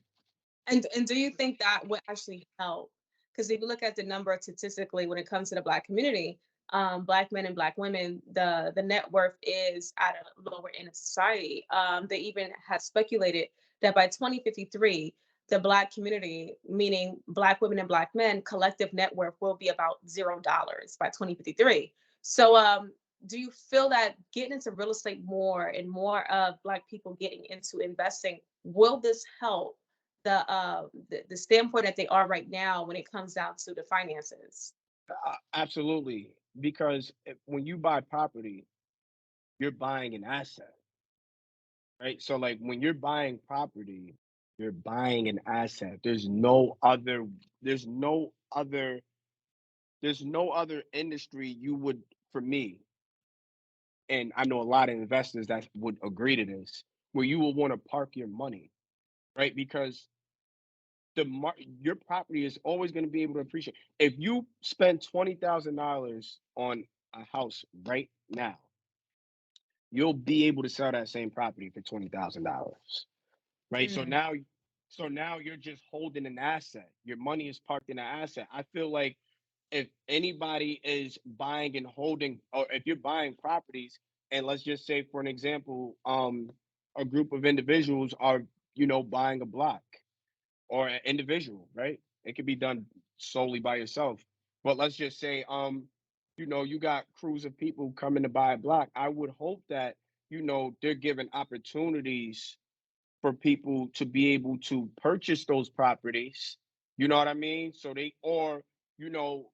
And do you think that would actually help? Because if you look at the number statistically, when it comes to the Black community, Black men and Black women, the net worth is at a lower end of society. They even have speculated that by 2053, the Black community, meaning Black women and Black men, collective net worth will be about $0 by 2053. So, do you feel that getting into real estate more and more of Black people getting into investing, will this help the standpoint that they are right now when it comes down to the finances? Absolutely. Because when you buy property, you're buying an asset, right? So, like, when you're buying property, you're buying an asset. There's no other, there's no other industry you would, for me, and I know a lot of investors that would agree to this, where you will want to park your money, right? Because your property is always going to be able to appreciate. If you spend $20,000 on a house right now, you'll be able to sell that same property for $20,000, right? So Mm. now you're just holding an asset. Your money is parked in an asset. I feel like if anybody is buying and holding, or if you're buying properties, and let's just say, for an example, a group of individuals are, buying a block or an individual, right? It could be done solely by yourself. But let's just say, you got crews of people coming to buy a block. I would hope that, they're given opportunities for people to be able to purchase those properties. You know what I mean? So you know,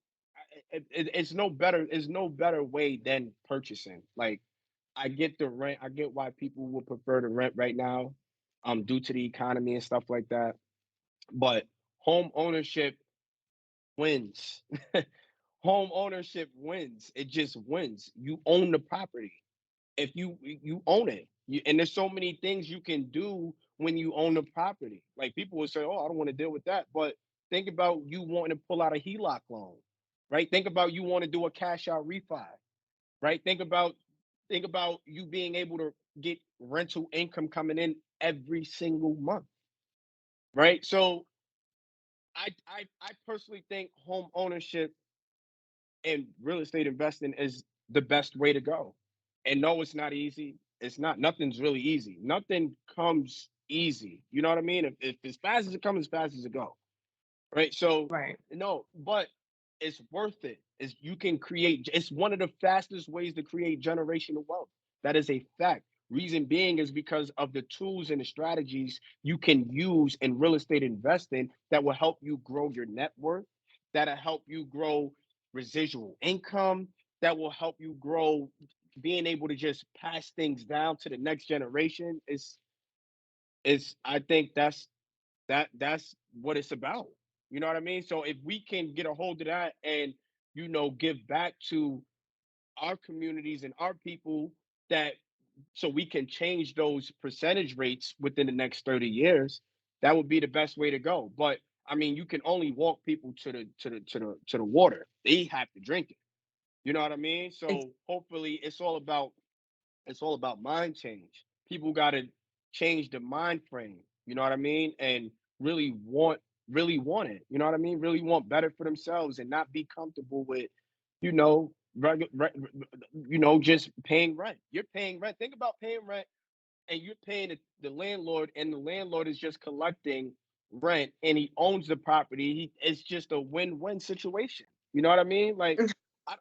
it's no better way than purchasing. Like I get the rent. I get why people would prefer to rent right now, due to the economy and stuff like that. But home ownership wins. Home ownership wins. It just wins. You own the property. If you own it, and there's so many things you can do when you own the property. Like people would say, "Oh, I don't want to deal with that." But think about you wanting to pull out a HELOC loan, right? Think about you want to do a cash out refi, right? Think about you being able to get rental income coming in every single month, right? So I personally think home ownership and real estate investing is the best way to go. And no, it's not easy. It's not. Nothing's really easy. Nothing comes easy. You know what I mean? If as fast as it comes, as fast as it go. Right. So Right. no, but it's worth it. Is you can create. It's one of the fastest ways to create generational wealth. That is a fact. Reason being is because of the tools and the strategies you can use in real estate investing that will help you grow your net worth, that'll help you grow residual income, that will help you grow being able to just pass things down to the next generation. Is I think that's what it's about. You know what I mean? So if we can get a hold of that and give back to our communities and our people, that so we can change those percentage rates within the next 30 years, that would be the best way to go. But I mean, you can only walk people to the water. They have to drink it. You know what I mean? Ex- So hopefully it's all about mind change. People got to change the mind frame. You know what I mean? And really want it. You know what I mean? Really want better for themselves and not be comfortable with, just paying rent. You're paying rent. Think about paying rent and you're paying the landlord, and the landlord is just collecting rent, and he owns the property. It's just a win-win situation. You know what I mean? Like, I,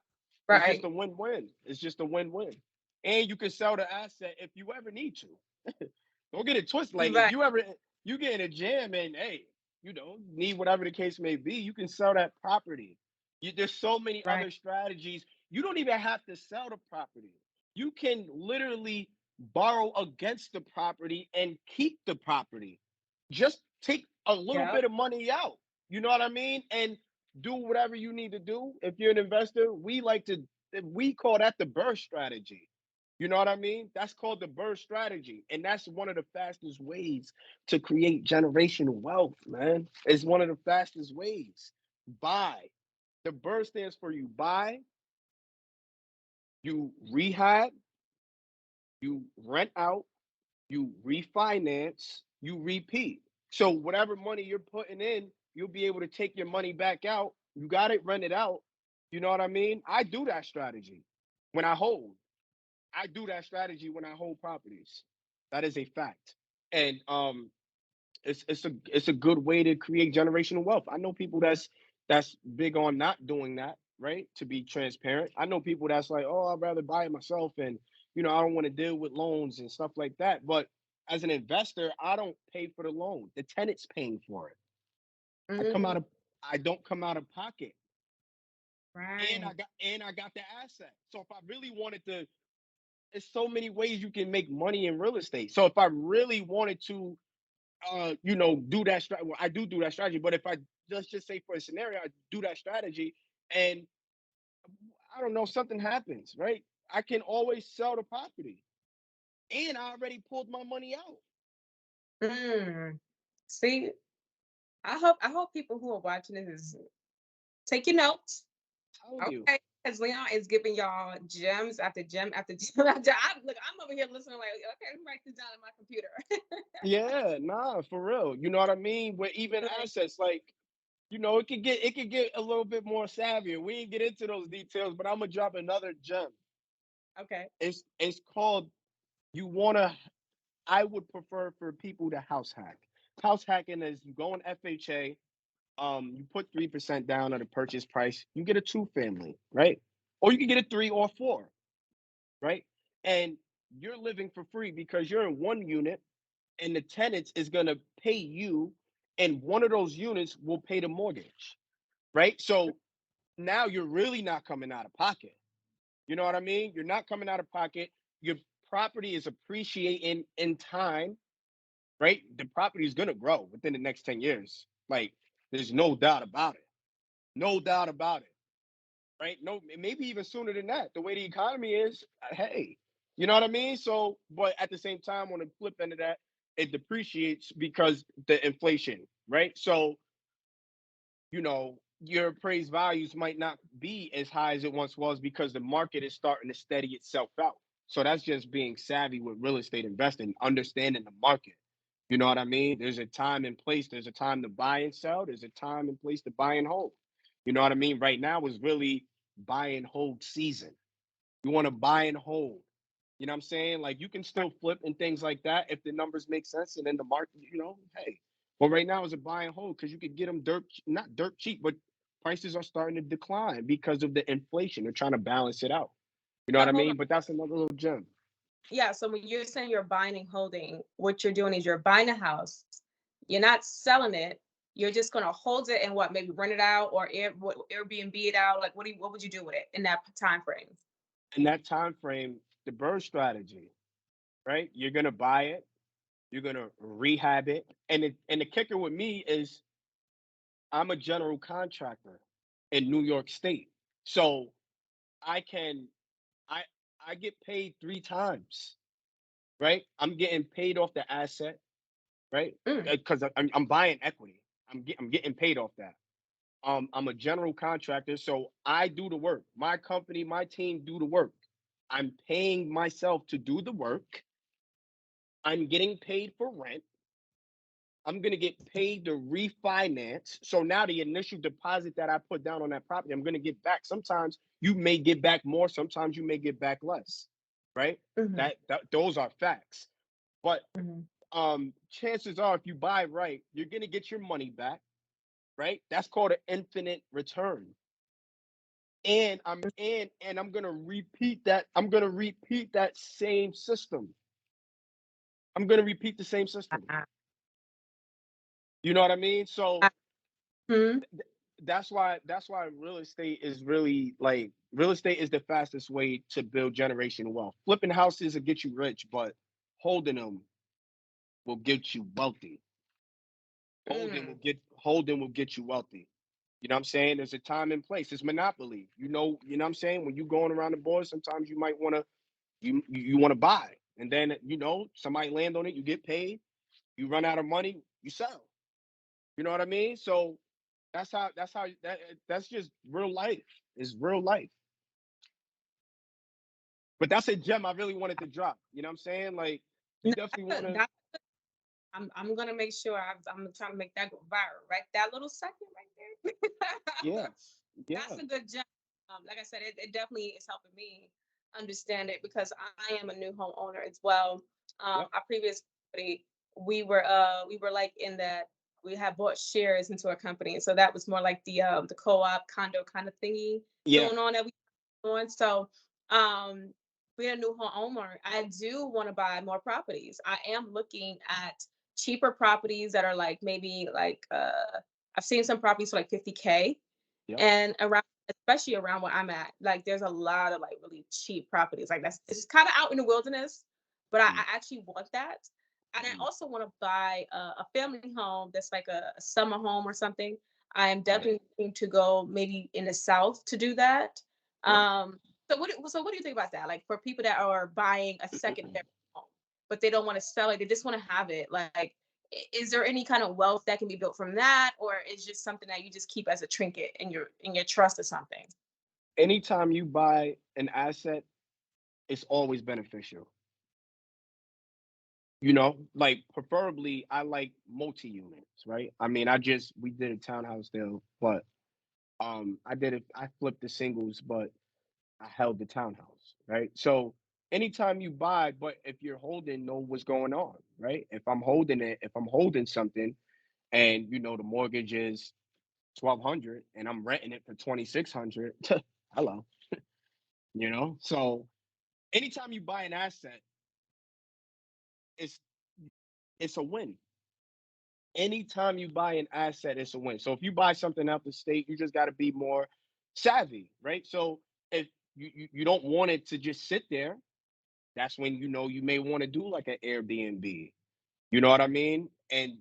it's just Right. a win-win. It's just a win-win, and you can sell the asset if you ever need to. Don't get it twisted. Like if Right. you get in a jam and hey, need whatever the case may be, you can sell that property. There's so many Right. other strategies. You don't even have to sell the property. You can literally borrow against the property and keep the property. Just take a little Yep. bit of money out. You know what I mean? And do whatever you need to do. If you're an investor, we call that the burst strategy. You know what I mean? That's called the burst strategy. And that's one of the fastest ways to create generational wealth, man. It's one of the fastest ways. Buy. The burst stands for you buy, you rehab, you rent out, you refinance, you repeat. So whatever money you're putting in, you'll be able to take your money back out. You got it rented out. You know what I mean? I do that strategy when I hold. I do that strategy when I hold properties. That is a fact. And it's a good way to create generational wealth. I know people that's big on not doing that, right? To be transparent. I know people that's like, oh, I'd rather buy it myself, and I don't want to deal with loans and stuff like that. But as an investor, I don't pay for the loan. The tenant's paying for it. I come Mm, out of I don't come out of pocket. And right. I got the asset. So if I really wanted to, there's so many ways you can make money in real estate. So if I really wanted to do that strategy. Well, I do that strategy, but if I just say for a scenario, I do that strategy, and I don't know, something happens, right? I can always sell the property, and I already pulled my money out. Mm. See, I hope people who are watching this is taking notes. Telling you, Okay. Because Leon is giving y'all gems after gem after gem after I'm over here listening like, okay, let me write this down on my computer. yeah, nah, for real. You know what I mean? With even Right. assets, like it could get a little bit more savvy. We ain't get into those details, but I'm gonna drop another gem. Okay. It's called you wanna. I would prefer for people to house hack. House hacking is you go on FHA. You put 3% down on the purchase price, you get a two family, right? Or you can get a three or four, right? And you're living for free because you're in one unit, and the tenants is gonna pay you, and one of those units will pay the mortgage, right? So now you're really not coming out of pocket. You know what I mean? You're not coming out of pocket. Your property is appreciating in time, right? The property is gonna grow within the next 10 years. Like, there's no doubt about it. No doubt about it. Right? No, maybe even sooner than that. The way the economy is, hey, you know what I mean? So, but at the same time, on the flip end of that, it depreciates because the inflation, right? So, your appraised values might not be as high as it once was because the market is starting to steady itself out. So that's just being savvy with real estate investing, understanding the market. You know what I mean? There's a time and place. There's a time to buy and sell. There's a time and place to buy and hold. You know what I mean? Right now is really buy and hold season. You want to buy and hold. You know what I'm saying? Like you can still flip and things like that if the numbers make sense and then the market, hey. But right now is a buy and hold because you could get them not dirt cheap, but prices are starting to decline because of the inflation. They're trying to balance it out. You know what So I hold on. mean? But that's another little gem. Yeah, so when you're saying you're buying and holding, what you're doing is you're buying a house, you're not selling it, you're just gonna hold it and what, maybe rent it out or Airbnb it out. Like what would you do with it in that time frame? In that time frame, the bird strategy, right? You're gonna buy it, you're gonna rehab it, and the kicker with me is I'm a general contractor in New York State, so I can I I get paid 3 times, right? I'm getting paid off the asset, right? Mm, Because I'm buying equity. I'm getting paid off that. I'm a general contractor, so I do the work. My company, my team do the work. I'm paying myself to do the work. I'm getting paid for rent. I'm gonna get paid to refinance. So now the initial deposit that I put down on that property, I'm gonna get back. Sometimes you may get back more, sometimes you may get back less, right? mhm, That those are facts. But mhm. chances are if you buy right, you're gonna get your money back, right? That's called an infinite return. And I'm gonna repeat that. I'm gonna repeat that same system. I'm gonna repeat the same system. Ah, You know what I mean? So mhm. that's why real estate is really like real estate is the fastest way to build generational wealth. Flipping houses will get you rich, but holding them will get you wealthy. Mm. Holding will get you wealthy. You know what I'm saying? There's a time and place. It's monopoly. You know what I'm saying? When you going around the board, sometimes you might want to you want to buy. And then somebody land on it, you get paid, you run out of money, you sell. You know what I mean? So that's just real life. It's real life. But that's a gem I really wanted to drop. You know what I'm saying? Like you No, definitely want to. I'm gonna make sure I'm trying to make that go viral, right? That little second right there. Yeah, yeah, That's a good job. Like I said, it definitely is helping me understand it because I am a new homeowner as well. yep, Our previous company, we were like in that we had bought shares into a company, so that was more like the co-op condo kind of thingy yeah. going on that we on. So um being a new homeowner, I do want to buy more properties. I am looking at cheaper properties that are like maybe like I've seen some properties for like 50K Yep. and around especially around where I'm at, like there's a lot of like really cheap properties. Like that's it's kind of out in the wilderness, but I actually want that. And I Mm-hmm. also want to buy a family home that's like a summer home or something. I am Right. definitely looking to go maybe in the south to do that. Yep. Um, so what do you think about that? Like for people that are buying a secondary home, but they don't want to sell it, they just want to have it. Like, is there any kind of wealth that can be built from that, or is just something that you just keep as a trinket in your trust or something? Anytime you buy an asset, it's always beneficial. Like preferably I like multi units, right? I mean, we did a townhouse deal, but I flipped the singles, but I held the townhouse, right? So anytime you buy, but if you're holding, know what's going on, right? If I'm holding something and the mortgage is 1,200 and I'm renting it for 2,600, hello, So anytime you buy an asset, it's it's a win. Anytime you buy an asset, it's a win. So if you buy something out the state, you just got to be more savvy, right? So if you don't want it to just sit there, that's when you may want to do like an Airbnb. You know what I mean? And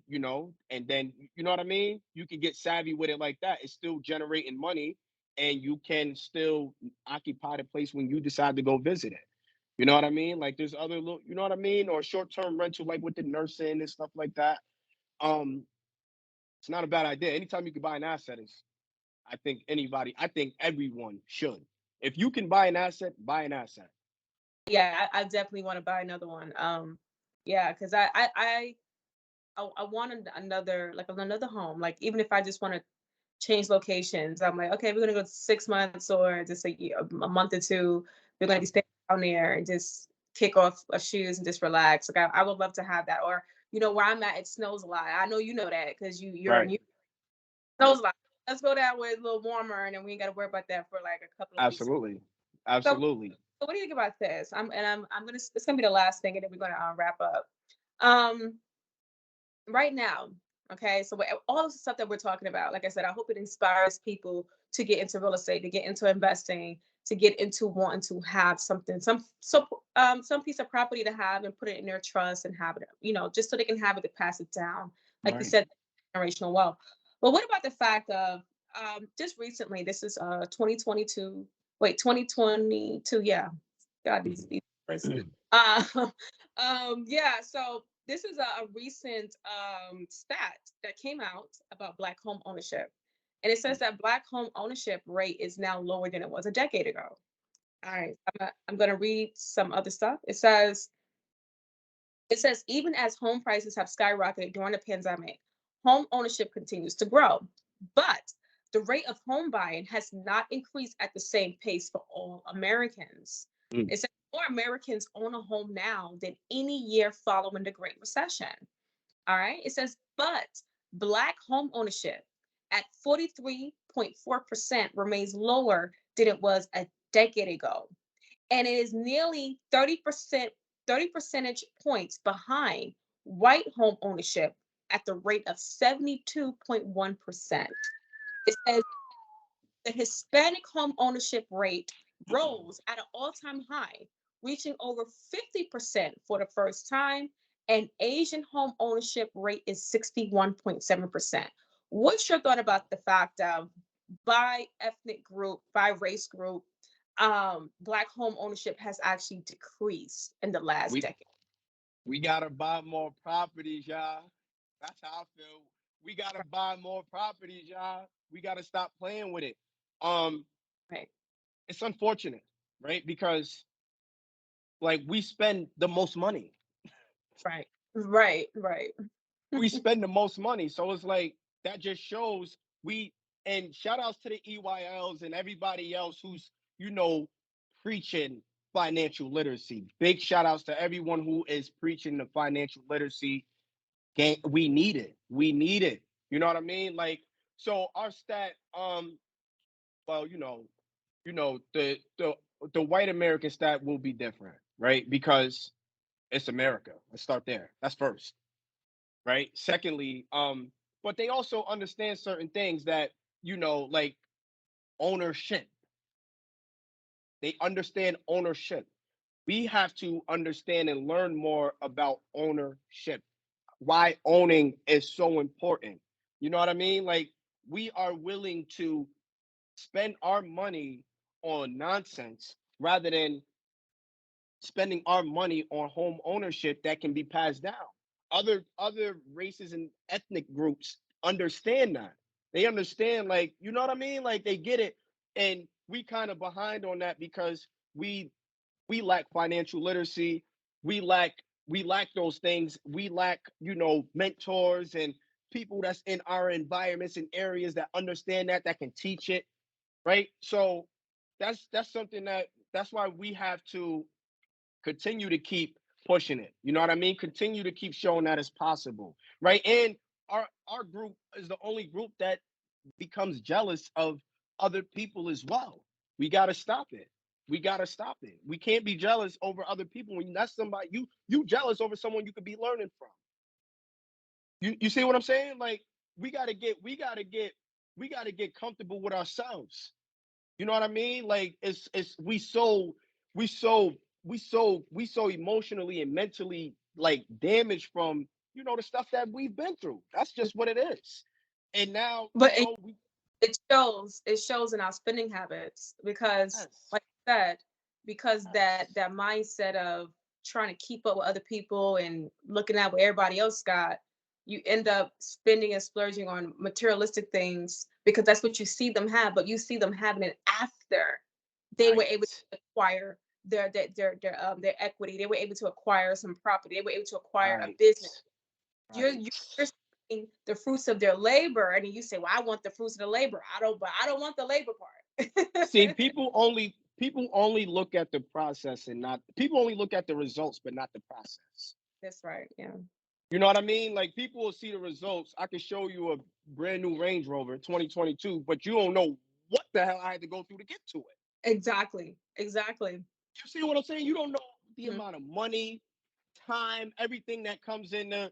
then you know what I mean? You can get savvy with it like that. It's still generating money and you can still occupy the place when you decide to go visit it. You know what I mean? Like there's other little, you know what I mean? Or short-term rental, like with the nursing and stuff like that. Um, it's not a bad idea. Anytime you can buy an asset, I think everyone should. If you can buy an asset, buy an asset. Yeah, I definitely want to buy another one. Yeah, because I I want another home. Like even if I just want to change locations, I'm like, okay, we're gonna go 6 months or just a month or two. We're gonna be staying down there and just kick off our shoes and just relax. Like I would love to have that. Or where I'm at, it snows a lot. I know you know that because you're Right. in snows a lot. Let's go down where it's a little warmer, and then we ain't got to worry about that for like a couple of weeks. Absolutely. So, Absolutely. so what do you think about this? I'm gonna It's gonna be the last thing, and then we're gonna wrap up. Um, right now, okay. So all of the stuff that we're talking about, like I said, I hope it inspires people to get into real estate, to get into investing, to get into wanting to have something, some piece of property to have and put it in their trust and have it, just so they can have it to pass it down. Like you Right. said, generational wealth. But what about the fact of just recently? This is 2022. Wait, 2022. Yeah, God, these numbers. Uh, yeah, so this is a recent stat that came out about Black home ownership. And it says that Black home ownership rate is now lower than it was a decade ago. All right, I'm going to read some other stuff. It says even as home prices have skyrocketed during the pandemic, home ownership continues to grow. But the rate of home buying has not increased at the same pace for all Americans. Mm. It says more Americans own a home now than any year following the Great Recession. All right. It says, but Black home ownership at 43.4% remains lower than it was a decade ago, and it is nearly 30 percentage points behind white home ownership at the rate of 72.1%. It says the Hispanic home ownership rate rose at an all-time high, reaching over 50% for the first time, and Asian home ownership rate is 61.7%. What's your thought about the fact of by ethnic group, by race group, Black home ownership has actually decreased in the last We decade? we gotta buy more properties, y'all. That's how I feel. We gotta buy more properties, y'all. We gotta stop playing with it. Um, Right, it's unfortunate, right? Because like we spend the most money. right, right, right. We spend the most money. So it's like that just shows we and shout outs to the EYLs and everybody else who's, you know, preaching financial literacy. Big shout outs to everyone who is preaching the financial literacy. We need it. We need it. You know what I mean? Like, so our stat, well, the white American stat will be different, right? Because it's America. Let's start there. That's first, right? Secondly, but they also understand certain things that, like ownership. They understand ownership. We have to understand and learn more about ownership, why owning is so important. You know what I mean? Like we are willing to spend our money on nonsense rather than spending our money on home ownership that can be passed down. Other races and ethnic groups understand that. They understand, like, you know what I mean? Like they get it. And we kind of behind on that because we we lack financial literacy. We lack those things. We lack, mentors and people that's in our environments and areas that understand that can teach it, right? So that's something that's why we have to continue to keep pushing it. You know what I mean? Continue to keep showing that it's possible, right? And our group is the only group that becomes jealous of other people as well. We got to stop it. We got to stop it. We can't be jealous over other people when that's somebody you jealous over someone you could be learning from. You see what I'm saying? Like we got to get comfortable with ourselves. You know what I mean? Like it's we so emotionally and mentally like damaged from the stuff that we've been through. That's just what it is. And now, But we it shows in our spending habits because, yes. like I said, because that Yes. that mindset of trying to keep up with other people and looking at what everybody else got, you end up spending and splurging on materialistic things because that's what you see them have, but you see them having it after they were able Right. to acquire their equity. They were able to acquire some property. They were able to acquire a Right. business. you're seeing the fruits of their labor, and you say, "Well, I want the fruits of the labor. I don't want the labor part." See, people only look at the process and not people only look at the results, but not the process. That's right. Yeah. You know what I mean? Like people will see the results. I can show you a brand new Range Rover 2022, but you don't know what the hell I had to go through to get to it. Exactly. Exactly. You see what I'm saying? You don't know the Mhm. amount of money, time, everything that comes into,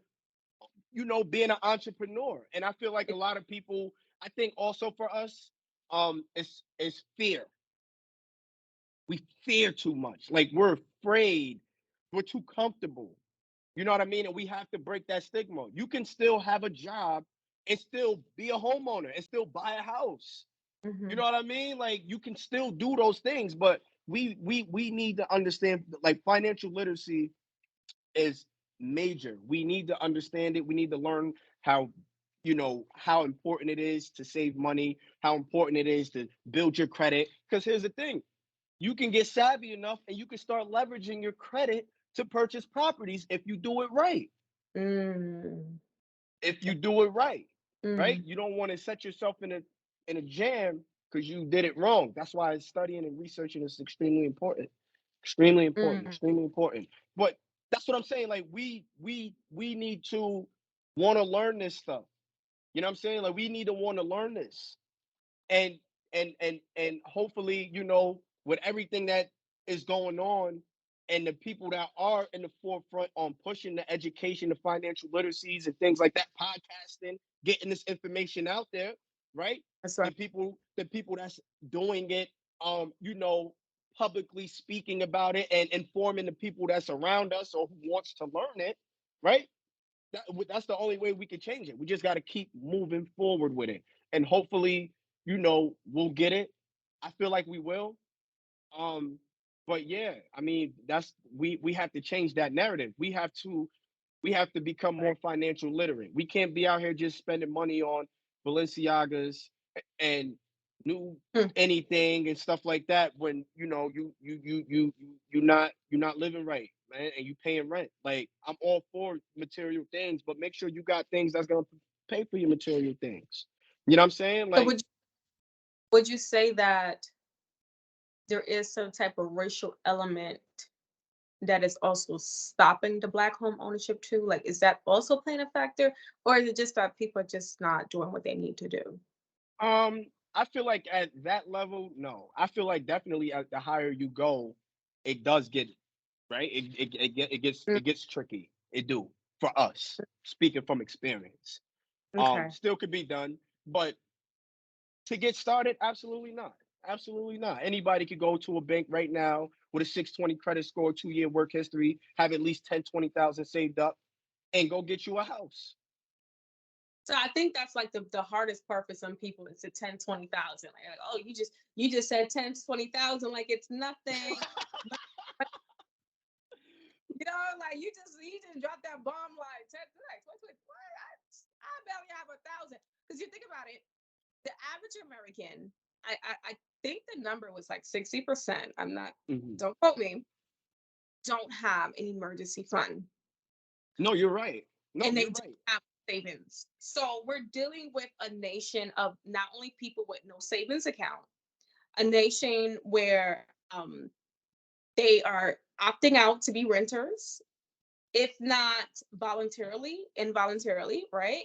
being an entrepreneur. And I feel like a lot of people, I think also for us, it's fear. We fear too much. Like we're afraid. We're too comfortable. You know what I mean? And we have to break that stigma. You can still have a job and still be a homeowner and still buy a house. You Mhm. know what I mean? Like you can still do those things, but we need to understand like financial literacy is major. We need to understand it. We need to learn how important it is to save money, how important it is to build your credit. Because here's the thing, you can get savvy enough and you can start leveraging your credit to purchase properties if you do it right. Mm. If you do it right? Mm. You don't want to set yourself in a jam because you did it wrong. That's why studying and researching is extremely important. Extremely important. Mm. Extremely important. But that's what I'm saying. Like we need to want to learn this stuff. You know what I'm saying? Like we need to want to learn this. And and hopefully, with everything that is going on and the people that are in the forefront on pushing the education, the financial literacies and things like that, podcasting, getting this information out there, right? That's The right. people that's doing it, publicly speaking about it and informing the people that's around us or who wants to learn it, right? That's the only way we can change it. We just got to keep moving forward with it, and hopefully, we'll get it. I feel like we will. Um, but yeah, I mean, we have to change that narrative. We have to become more Right. financial literate. We can't be out here just spending money on Balenciagas and new Mm. anything and stuff like that when you're not living right, man, and you paying rent. Like I'm all for material things, but make sure you got things that's gonna pay for your material things. You know what I'm saying? So Like, would you say that there is some type of racial element that is also stopping the black home ownership too? Like, is that also playing a factor, or is it just that people are just not doing what they need to do? I feel like at that level, no. I feel like definitely at the higher you go, it does get right. Mm. It gets tricky. It do for us. Speaking from experience, Okay. still could be done, but to get started, absolutely not. Absolutely not. Anybody could go to a bank right now with a 620 credit score, 2-year work history, have at least 10, 20,000 saved up, and go get you a house. So I think that's like the hardest part for some people is the 10, 20,000. Like, oh, you just said 10, 20,000 like it's nothing. Like you just dropped that bomb like 10, like what? I barely have 1,000. Because you think about it, the average American, I think the number was like 60%. I'm not, Mhm. don't quote me, don't have an emergency fund. No, you're right. No, And they you're don't right. have savings. So we're dealing with a nation of not only people with no savings account, a nation where they are opting out to be renters, if not voluntarily, involuntarily, right?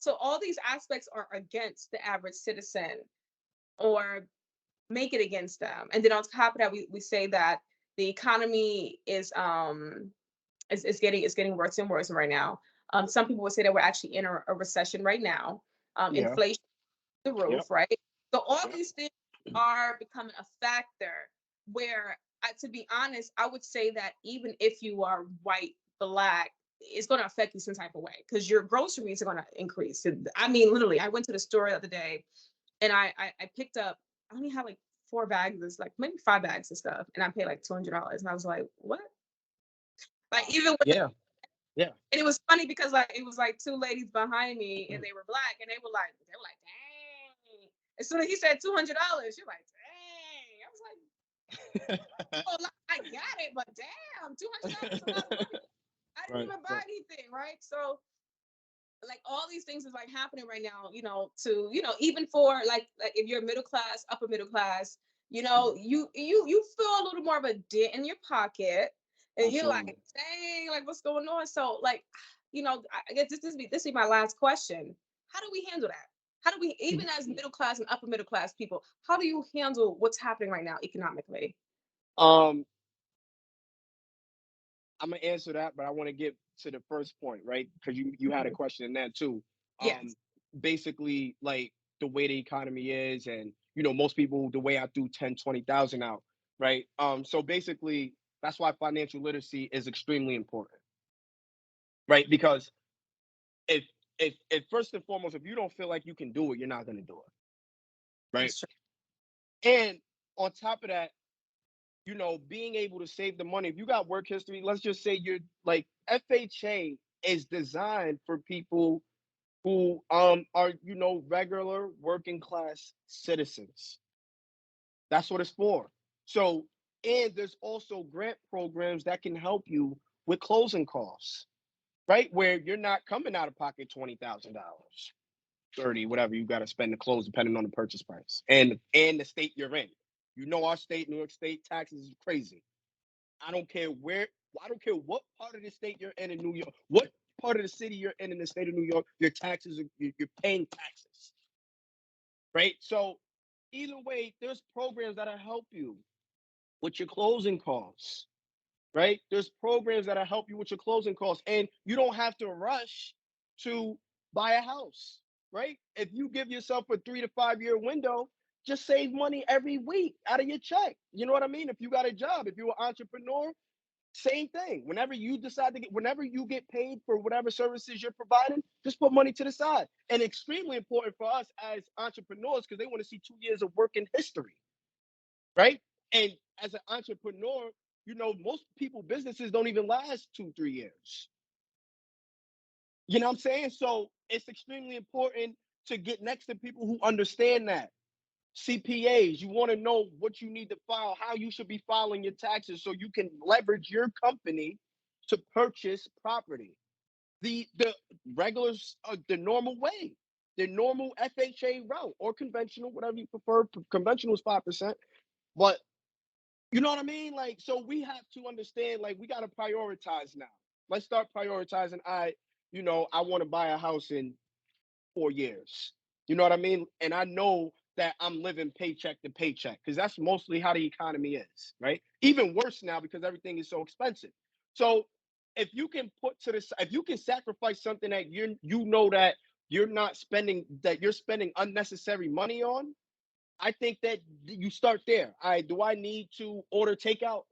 So all these aspects are against the average citizen or make it against them. And then on top of that, we say that the economy is getting worse and worse right now. Some people would say that we're actually in a recession right now. Yeah. Inflation the Yep. roof, right? So all Yep. these things are becoming a factor where, to be honest, I would say that even if you are white, black, it's going to affect you some type of way because your groceries are going to increase. I mean, literally, I went to the store the other day and I picked up. I only had like 4 bags, like maybe 5 bags of stuff, and I paid like $200, and I was like, what? Like Wow. even with Yeah. Yeah. and it was funny because like it was like two ladies behind me and they were black and they were like, dang. As soon as he said $200, you're like, dang. I was like, oh, I got it, but damn, $200 is a lot of money. I didn't Right. even buy Right. anything, right? So like all these things is like happening right now, to even for like if you're middle class, upper middle class, you feel a little more of a dent in your pocket, and you're like, Absolutely. dang, like what's going on? So like, I guess this be my last question. How do we handle that? How do we, even as middle class and upper middle class people, how do you handle what's happening right now economically? Um, I'm gonna answer that, but I want to get to the first point, right? Because you had a Mhm. question in that too. Um, Yes. basically, like the way the economy is, and most people the way I threw 10, 20,000 out, right? So basically, that's why financial literacy is extremely important, right? Because if if first and foremost, if you don't feel like you can do it, you're not gonna do it, right? That's true. And on top of that, being able to save the money. If you got work history, let's just say you're like FHA is designed for people who are regular working class citizens. That's what it's for. So, and there's also grant programs that can help you with closing costs, right? Where you're not coming out of pocket $20,000, 30, whatever you got to spend to close, depending on the purchase price and the state you're in. Our state, New York State taxes is crazy. I don't care where, I don't care what part of the state you're in New York, what part of the city you're in the state of New York, your taxes, you're paying taxes, right? So either way, there's programs that'll help you with your closing costs, right? There's programs that'll help you with your closing costs, and you don't have to rush to buy a house, right? If you give yourself a 3 to 5 year window, just save money every week out of your check. You know what I mean? If you got a job, if you're an entrepreneur, same thing. Whenever you get paid for whatever services you're providing, just put money to the side. And extremely important for us as entrepreneurs because they want to see 2 years of working history, right? And as an entrepreneur, most people businesses don't even last 2, 3 years. You know what I'm saying? So it's extremely important to get next to people who understand that. CPAs, you want to know what you need to file, how you should be filing your taxes so you can leverage your company to purchase property. The regular, the normal way, the normal FHA route or conventional, whatever you prefer. Conventional is 5%, but you know what I mean? Like, so we have to understand, like, we got to prioritize now. Let's start prioritizing. I want to buy a house in 4 years. You know what I mean? And I know that I'm living paycheck to paycheck because that's mostly how the economy is, right? Even worse now because everything is so expensive. So if you can sacrifice something that that you're not spending, that you're spending unnecessary money on, I think that you start there. Do I need to order takeout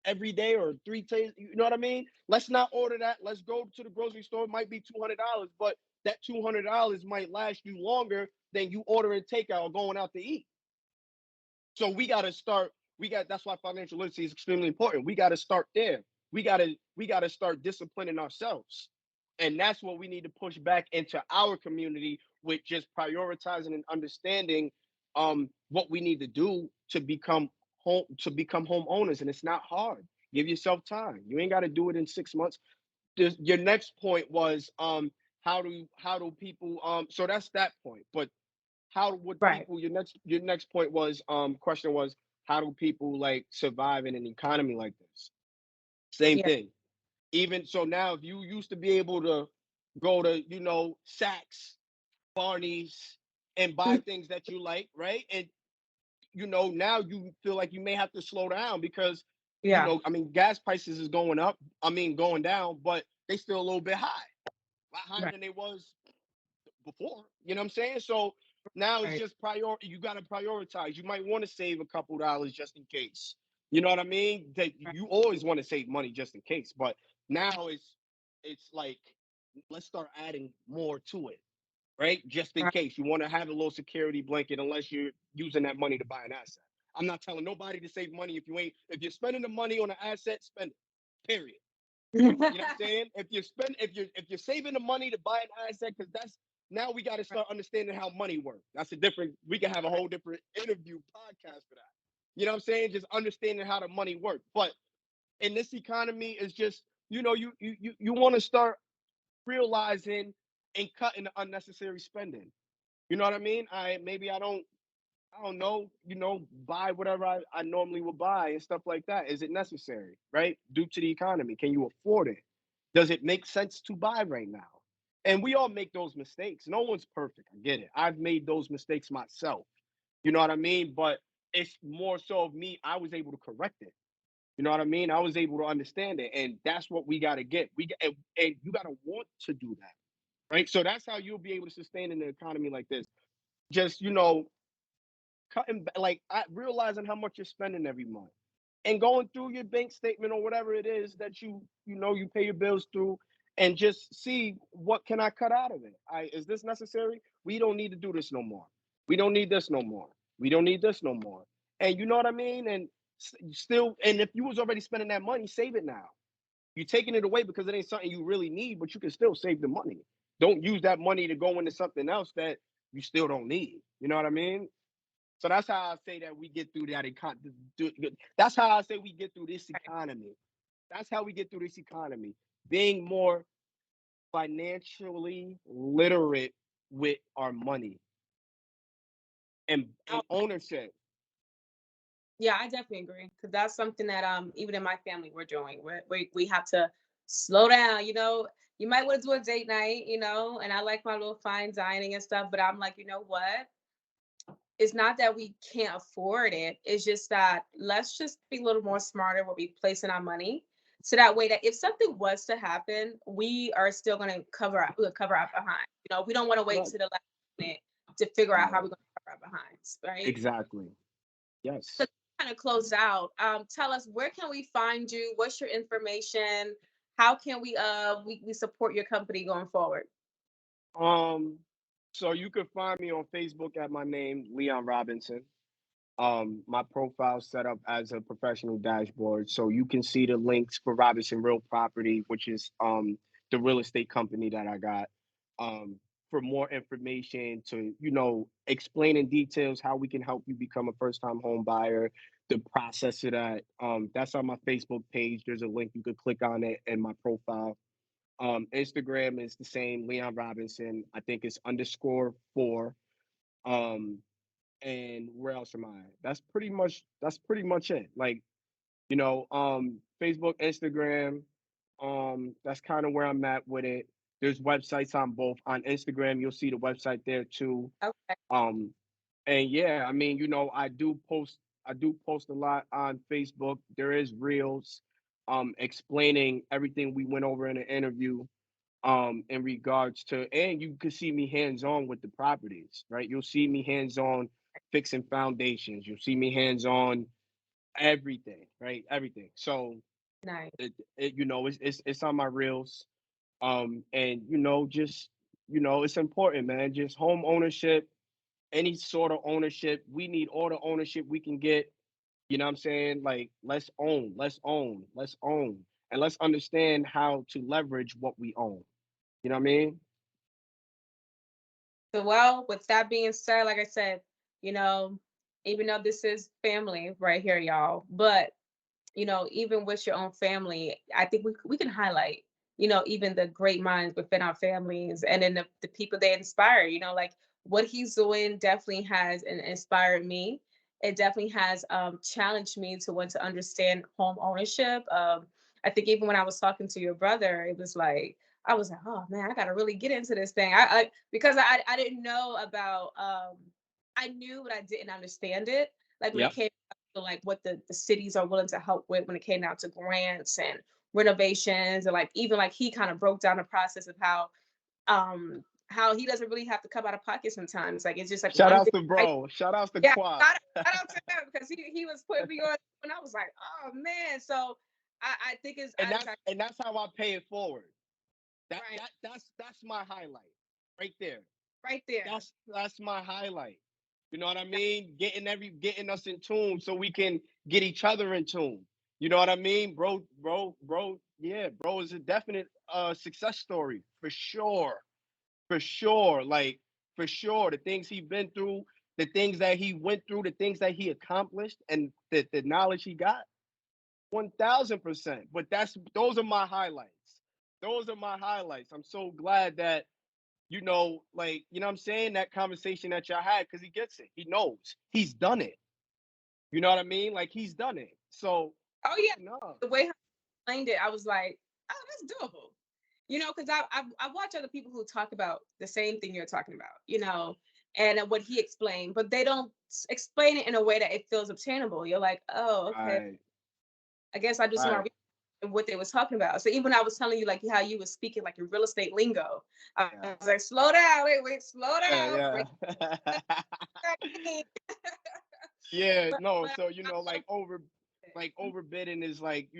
every day or 3 days? You know what I mean? Let's not order that. Let's go to the grocery store. It might be $200, but that $200 might last you longer than you ordering takeout or going out to eat. So we got to start. That's why financial literacy is extremely important. We got to start there. We got to start disciplining ourselves, and that's what we need to push back into our community with just prioritizing and understanding what we need to do to become homeowners, and it's not hard. Give yourself time. You ain't got to do it in 6 months. Your next point was how do people so that's that point. But how would Right. people your next point was question was how do people like survive in an economy like this? Same Yeah. thing. Even so now if you used to be able to go to Saks, Barney's, and buy things that you like, right? And now you feel like you may have to slow down because Yeah. I mean gas prices is going up, I mean going down, but they still a little bit high, a lot higher Right. than they was before. You know what I'm saying? So now it's Right. just you got to prioritize. You might want to save a couple dollars just in case. You know what I mean? That Right. you always want to save money just in case, but now it's like let's start adding more to it, right? Just in Right. case you want to have a little security blanket, unless you're using that money to buy an asset. I'm not telling nobody to save money if you're spending the money on an asset, spend it. Period. You know what I'm saying? If you're saving the money to buy an asset, because that's now we got to start understanding how money works. That's a different. We can have a whole different interview podcast for that. You know what I'm saying? Just understanding how the money works. But in this economy, it's just you want to start realizing and cutting the unnecessary spending. You know what I mean? Maybe I don't know, buy whatever I normally would buy and stuff like that. Is it necessary, right? Due to the economy, can you afford it? Does it make sense to buy right now? And we all make those mistakes. No one's perfect. I get it. I've made those mistakes myself. You know what I mean? But it's more so of me. I was able to correct it. You know what I mean? I was able to understand it, and that's what we got to get. And you got to want to do that, right? So that's how you'll be able to sustain in an economy like this. Just cutting like realizing how much you're spending every month and going through your bank statement or whatever it is that you pay your bills through, and just see what can I cut out of it. Is this necessary? We don't need to do this no more. We don't need this no more. We don't need this no more. And you know what I mean? And still, and if you was already spending that money, save it now. You're taking it away because it ain't something you really need, but you can still save the money. Don't use that money to go into something else that you still don't need. You know what I mean? So that's how I say that we get through that That's how I say we get through this economy. That's how we get through this economy. Being more financially literate with our money and ownership. Yeah, I definitely agree because that's something that even in my family we're doing. We have to slow down. You might want to do a date night. And I like my little fine dining and stuff, but I'm like, you know what? It's not that we can't afford it. It's just that let's just be a little more smarter where we placing our money. So that way that if something was to happen, we are still gonna cover our behind. We don't want to wait Right. to the last minute to figure out how Right. we're gonna cover our behinds, right? Exactly. So Yes. kind of close out. Tell us where can we find you? What's your information? How can we support your company going forward? Um, so you could find me on Facebook at my name, Leon Robinson. My profile set up as a professional dashboard, so you can see the links for Robinson Real Property, which is the real estate company that I got. Um, for more information to explain in details how we can help you become a first time home buyer, the process of that. That's on my Facebook page. There's a link you could click on it in my profile. Instagram is the same, Leon Robinson. I think it's _4. Um, and where else am I? That's pretty much it. Like, Facebook, Instagram, that's kind of where I'm at with it. There's websites on both. On Instagram, you'll see the website there too. Okay. Um, and yeah, I mean, I do post a lot on Facebook. There is reels explaining everything we went over in the interview in regards to, and you can see me hands on with the properties, right? You'll see me hands on fixing foundations. You'll see me hands on everything, right? Everything. So Nice. it's on my reels. And just it's important, man. Just home ownership, any sort of ownership. We need all the ownership we can get. You know what I'm saying? Like, let's own, and let's understand how to leverage what we own. You know what I mean? So, well, with that being said, like I said, you know, even though this is family right here, y'all, but even with your own family, I think we can highlight, even the great minds within our families and then the people they inspire, like what he's doing definitely has inspired me. It definitely has challenged me to want to understand home ownership. I think even when I was talking to your brother, it was like, I was like, oh man, I got to really get into this thing. Because I didn't know about, I knew, but I didn't understand it. Like when it Yep. came like what the cities are willing to help with when it came down to grants and renovations, and like even like he kind of broke down the process of how he doesn't really have to come out of pocket sometimes. Like it's just like Shout one outs thing. to bro. Shout outs to Yeah, Quad. shout out to him because he was putting me on and I was like, oh man. So I think it's and I just that's and that's how I pay it forward. That right that that's my highlight right there. right there. That's my highlight. You know what I mean? Getting us in tune so we can get each other in tune. You know what I mean? Bro, yeah, bro is a definite success story for sure. For sure. Like, for sure. The things he's been through, the things that he went through, the things that he accomplished, and the knowledge he got. 1000%. But those are my highlights. Those are my highlights. I'm so glad that, like, what I'm saying, that conversation that y'all had, because he gets it. He knows. He's done it. You know what I mean? Like, he's done it. So, Oh yeah, no. the way he explained it, I was like, oh, that's doable. Because I watch other people who talk about the same thing you're talking about, and what he explained, but they don't explain it in a way that it feels obtainable. You're like, oh, okay, Right. I guess I just Right. want to what they was talking about. So even when I was telling you like how you was speaking like your real estate lingo, I Yeah. was like, slow down, wait, slow down, break Yeah. it down. Yeah. but, No. but So, I love it. overbidding is like,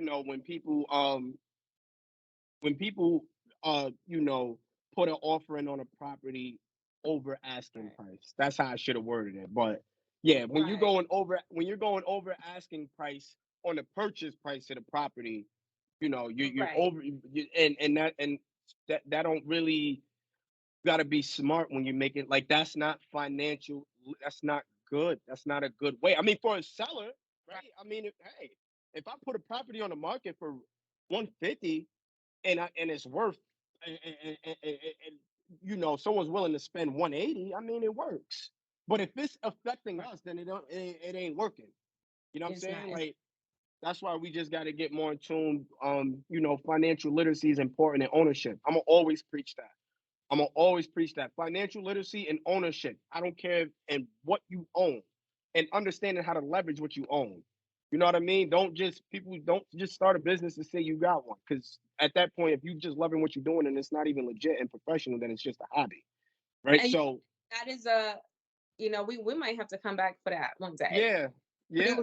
when people put an offering on a property over asking Right, price. That's how I should have worded it. But yeah, right. when you're going over asking price on the purchase price of the property, you're Right. over and that don't really, got to be smart when you make it. Like, that's not financial. That's not good. That's not a good way. I mean, for a seller, Right. right? I mean, if I put a property on the market for 150, and it's worth, and someone's willing to spend 180, I mean, it works. But if it's affecting Right. us, then it ain't working. You know what I'm It's not. saying? Like, that's why we just got to get more in tune. Financial literacy is important, and ownership. I'm gonna always preach that. I'm gonna always preach that financial literacy and ownership. I don't care and what you own, and understanding how to leverage what you own. You know what I mean? Don't just start a business to say you got one, because at that point, if you just loving what you're doing and it's not even legit and professional, then it's just a hobby, right? And So that is we might have to come back for that one day. yeah, yeah,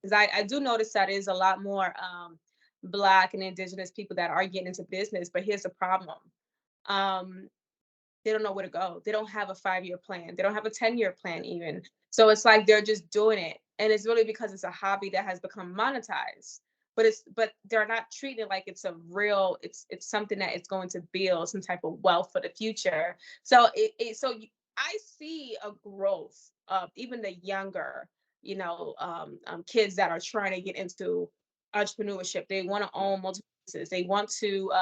Because I do notice that is a lot more Black and Indigenous people that are getting into business. But here's the problem. Um, they don't know where to go. They don't have a 5-year plan. They don't have a 10-year plan even. So it's like they're just doing it. And it's really because it's a hobby that has become monetized. But they're not treating it like it's a real, it's something that is going to build some type of wealth for the future. So I see a growth of even the younger, kids that are trying to get into entrepreneurship. They want to yeah, own multiple businesses. They want to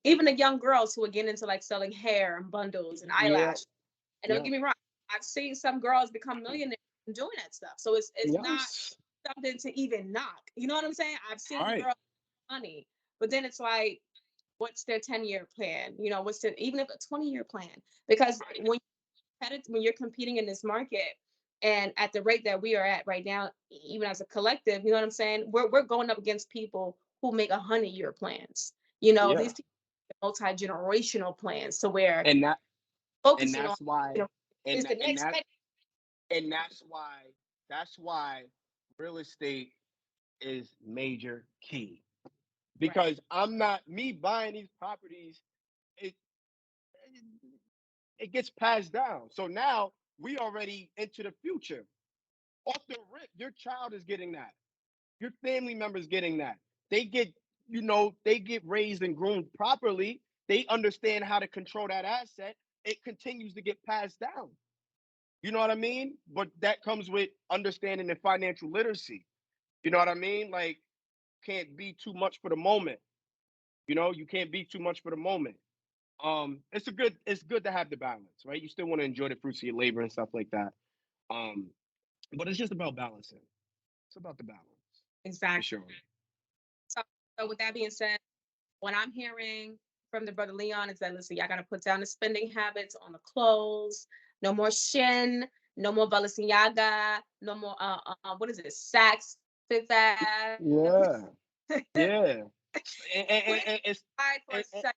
even the young girls who are getting into like selling hair and bundles and yeah, eyelash. And don't yeah, get me wrong, I've seen some girls become millionaires from doing that stuff. So it's not yes, something to even knock. You know what I'm saying? I've all seen right, girls make money, but then it's like, what's their 10-year plan? What's their even if a 20-year plan? Because right, when you're competing in this market and at the rate that we are at right now, even as a collective, you know what I'm saying? We're going up against people who make 100-year plans. yeah, These people multi-generational plans to where and that and focusing on that's why you know and is the and next that and that's why real estate is major key, right, because I'm not me buying these properties. It it gets passed down, so now we already into the future. Off the rip, your child is getting that, your family members getting that. They get raised and groomed properly. They understand how to control that asset. It continues to get passed down. You know what I mean? But that comes with understanding the financial literacy. You know what I mean? Like, can't be too much for the moment. You can't be too much for the moment. It's good to have the balance, right? You still want to enjoy the fruits of your labor and stuff like that. Um, but it's just about balancing. It's about the balance, for exactly. sure. So, so with that being said, what I'm hearing from the brother Leon is that listen, y'all gotta put down the spending habits on the clothes. No more Shin, no more Balenciaga, no more what is it, Saks, Fifth Ave. Yeah, yeah. Put it And it's aside for a and, second.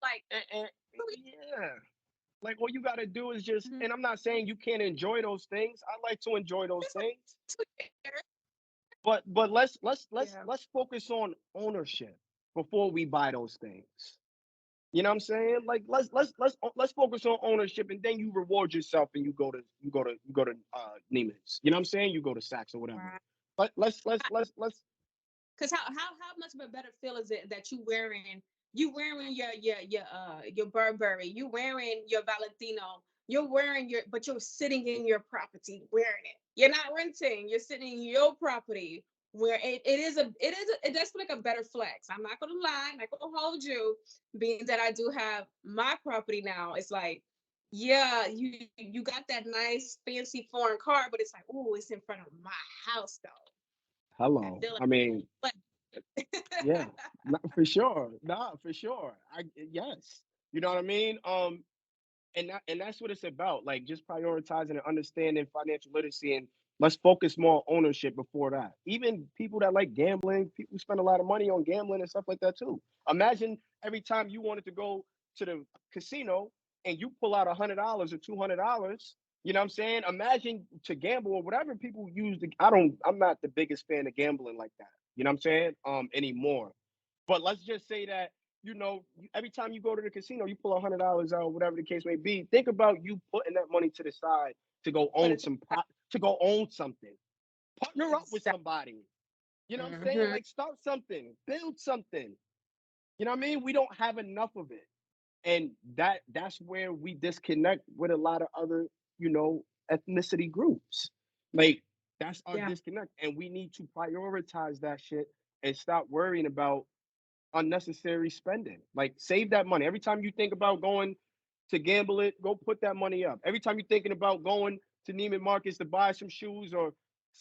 Like and really, yeah. Like, all you gotta do is just, mhm, and I'm not saying you can't enjoy those things. I like to enjoy those just like things, 2 years. but Yeah. let's focus on ownership before we buy those things. You know what I'm saying? Like, let's focus on ownership, and then you reward yourself, and you go to Neiman's. You know what I'm saying? You go to Saks or whatever. Right. But let's Because how much of a better feel is it that you wearing your Burberry, you wearing your Valentino, you're wearing but you're sitting in your property wearing it. You're not renting, you're sitting in your property where it does feel like a better flex. I'm not gonna lie, I'm not gonna hold you, being that I do have my property now. It's like, yeah, you got that nice fancy foreign car, but it's like, oh, it's in front of my house though. I Hello. feel like I mean, flex. yeah, not for sure. Nah, for sure. Yes. You know what I mean? And that's what it's about. Like just prioritizing and understanding financial literacy, and let's focus more on ownership before that. Even people that like gambling, people spend a lot of money on gambling and stuff like that too. Imagine every time you wanted to go to the casino and you pull out $100 or $200. You know what I'm saying? Imagine to gamble or whatever people use to. I'm not the biggest fan of gambling like that. You know what I'm saying? Anymore. But let's just say that, every time you go to the casino, you pull $100 out, whatever the case may be. Think about you putting that money to the side to go But own it's to go own something. Partner up with exactly. somebody. You know what I'm saying? Hmm. Like start something, build something. You know what I mean? We don't have enough of it, and that's where we disconnect with a lot of other, ethnicity groups. Like that's our Yeah. disconnect, and we need to prioritize that shit and stop worrying about unnecessary spending. Like save that money. Every time you think about going to gamble it, go put that money up. Every time you're thinking about going to Neiman Marcus to buy some shoes or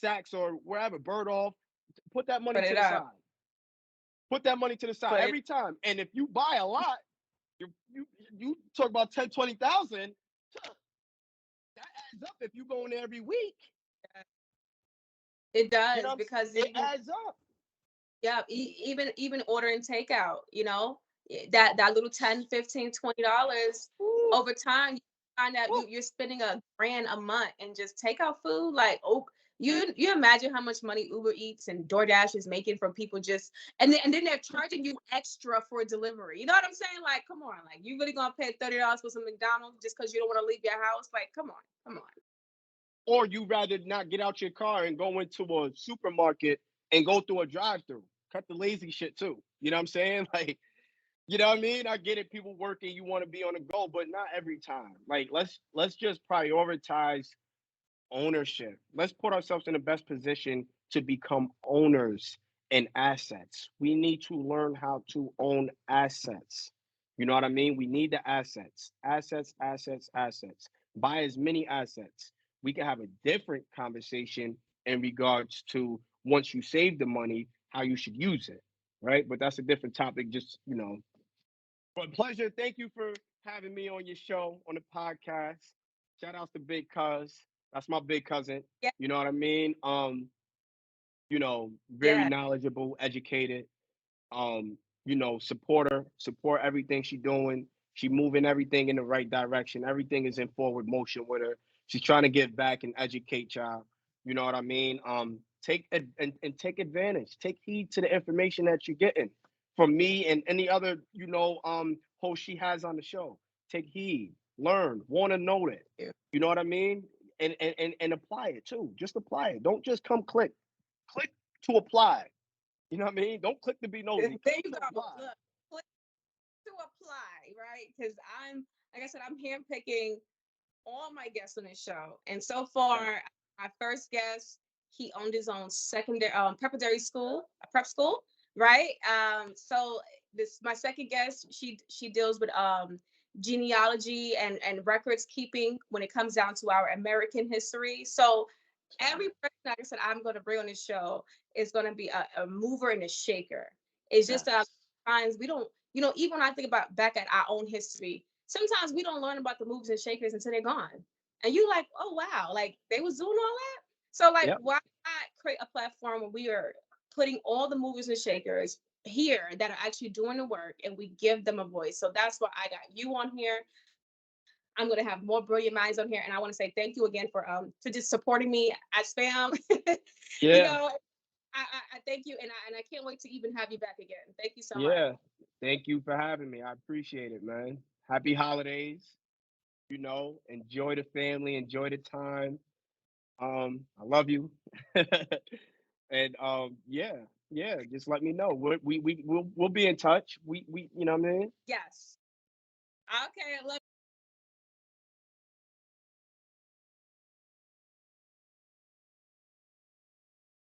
Saks or wherever, Bird off, put that money Put to it the up. side. Put that money to the side Put it. every time. And if you buy a lot, you talk about 10, 20,000, that adds up if you go in there every week. It You know does what I'm because saying? It even adds up. yeah, even ordering takeout, that little 10, 15, $20 Woo, over time, you find out woo. you're spending a grand a month and just takeout food. Like, oh, you imagine how much money Uber Eats and DoorDash is making from people just and then they're charging you extra for delivery. You know what I'm saying? Like, come on, like you really gonna pay $30 for some McDonald's just because you don't want to leave your house? Like, come on, come on. Or you rather not get out your car and go into a supermarket and go through a drive-through. Cut the lazy shit too. You know what I'm saying? Like, you know what I mean? I get it. People working, you want to be on the go, but not every time. Like, let's just prioritize ownership. Let's put ourselves in the best position to become owners and assets. We need to learn how to own assets. You know what I mean? We need the assets. Assets, assets, assets. Buy as many assets. We can have a different conversation in regards to once you save the money, how you should use it. Right. But that's a different topic, just. But pleasure. Thank you for having me on your show, on the podcast. Shout outs to Big Cuz. That's my big cousin. Yeah, You know what I mean? Very yeah. knowledgeable, educated, support everything she doing. She moving everything in the right direction. Everything is in forward motion with her. She's trying to give back and educate y'all. You know what I mean? And take advantage. Take heed to the information that you're getting from me and any other, host she has on the show. Take heed, learn, want to know it. Yeah. You know what I mean? And apply it too. Just apply it. Don't just come click to apply. You know what I mean? Don't click to be There nosy. Click you to go. apply. Look, click to apply, right? Because like I said, I'm handpicking all my guests on this show. And so far, Okay. my first guest, he owned his own secondary preparatory school, a prep school, right? So this my second guest, she deals with genealogy and records keeping when it comes down to our American history. So every person, like I said, I'm going to bring on this show is going to be a mover and a shaker. It's just that Yes. times we don't, even when I think about back at our own history, sometimes we don't learn about the movers and shakers until they're gone. And you like, oh wow, like they was doing all that. So like, Yep. why not create a platform where we are putting all the movers and shakers here that are actually doing the work and we give them a voice. So that's why I got you on here. I'm going to have more brilliant minds on here, and I want to say thank you again for just supporting me as fam. you Yeah. know, I thank you, and I can't wait to even have you back again. Thank you so much. Yeah. Thank you for having me. I appreciate it, man. Happy holidays. Enjoy the family, enjoy the time. I love you. And yeah, yeah, just let me know. We'll be in touch. We you know what I mean? Yes. Okay. I love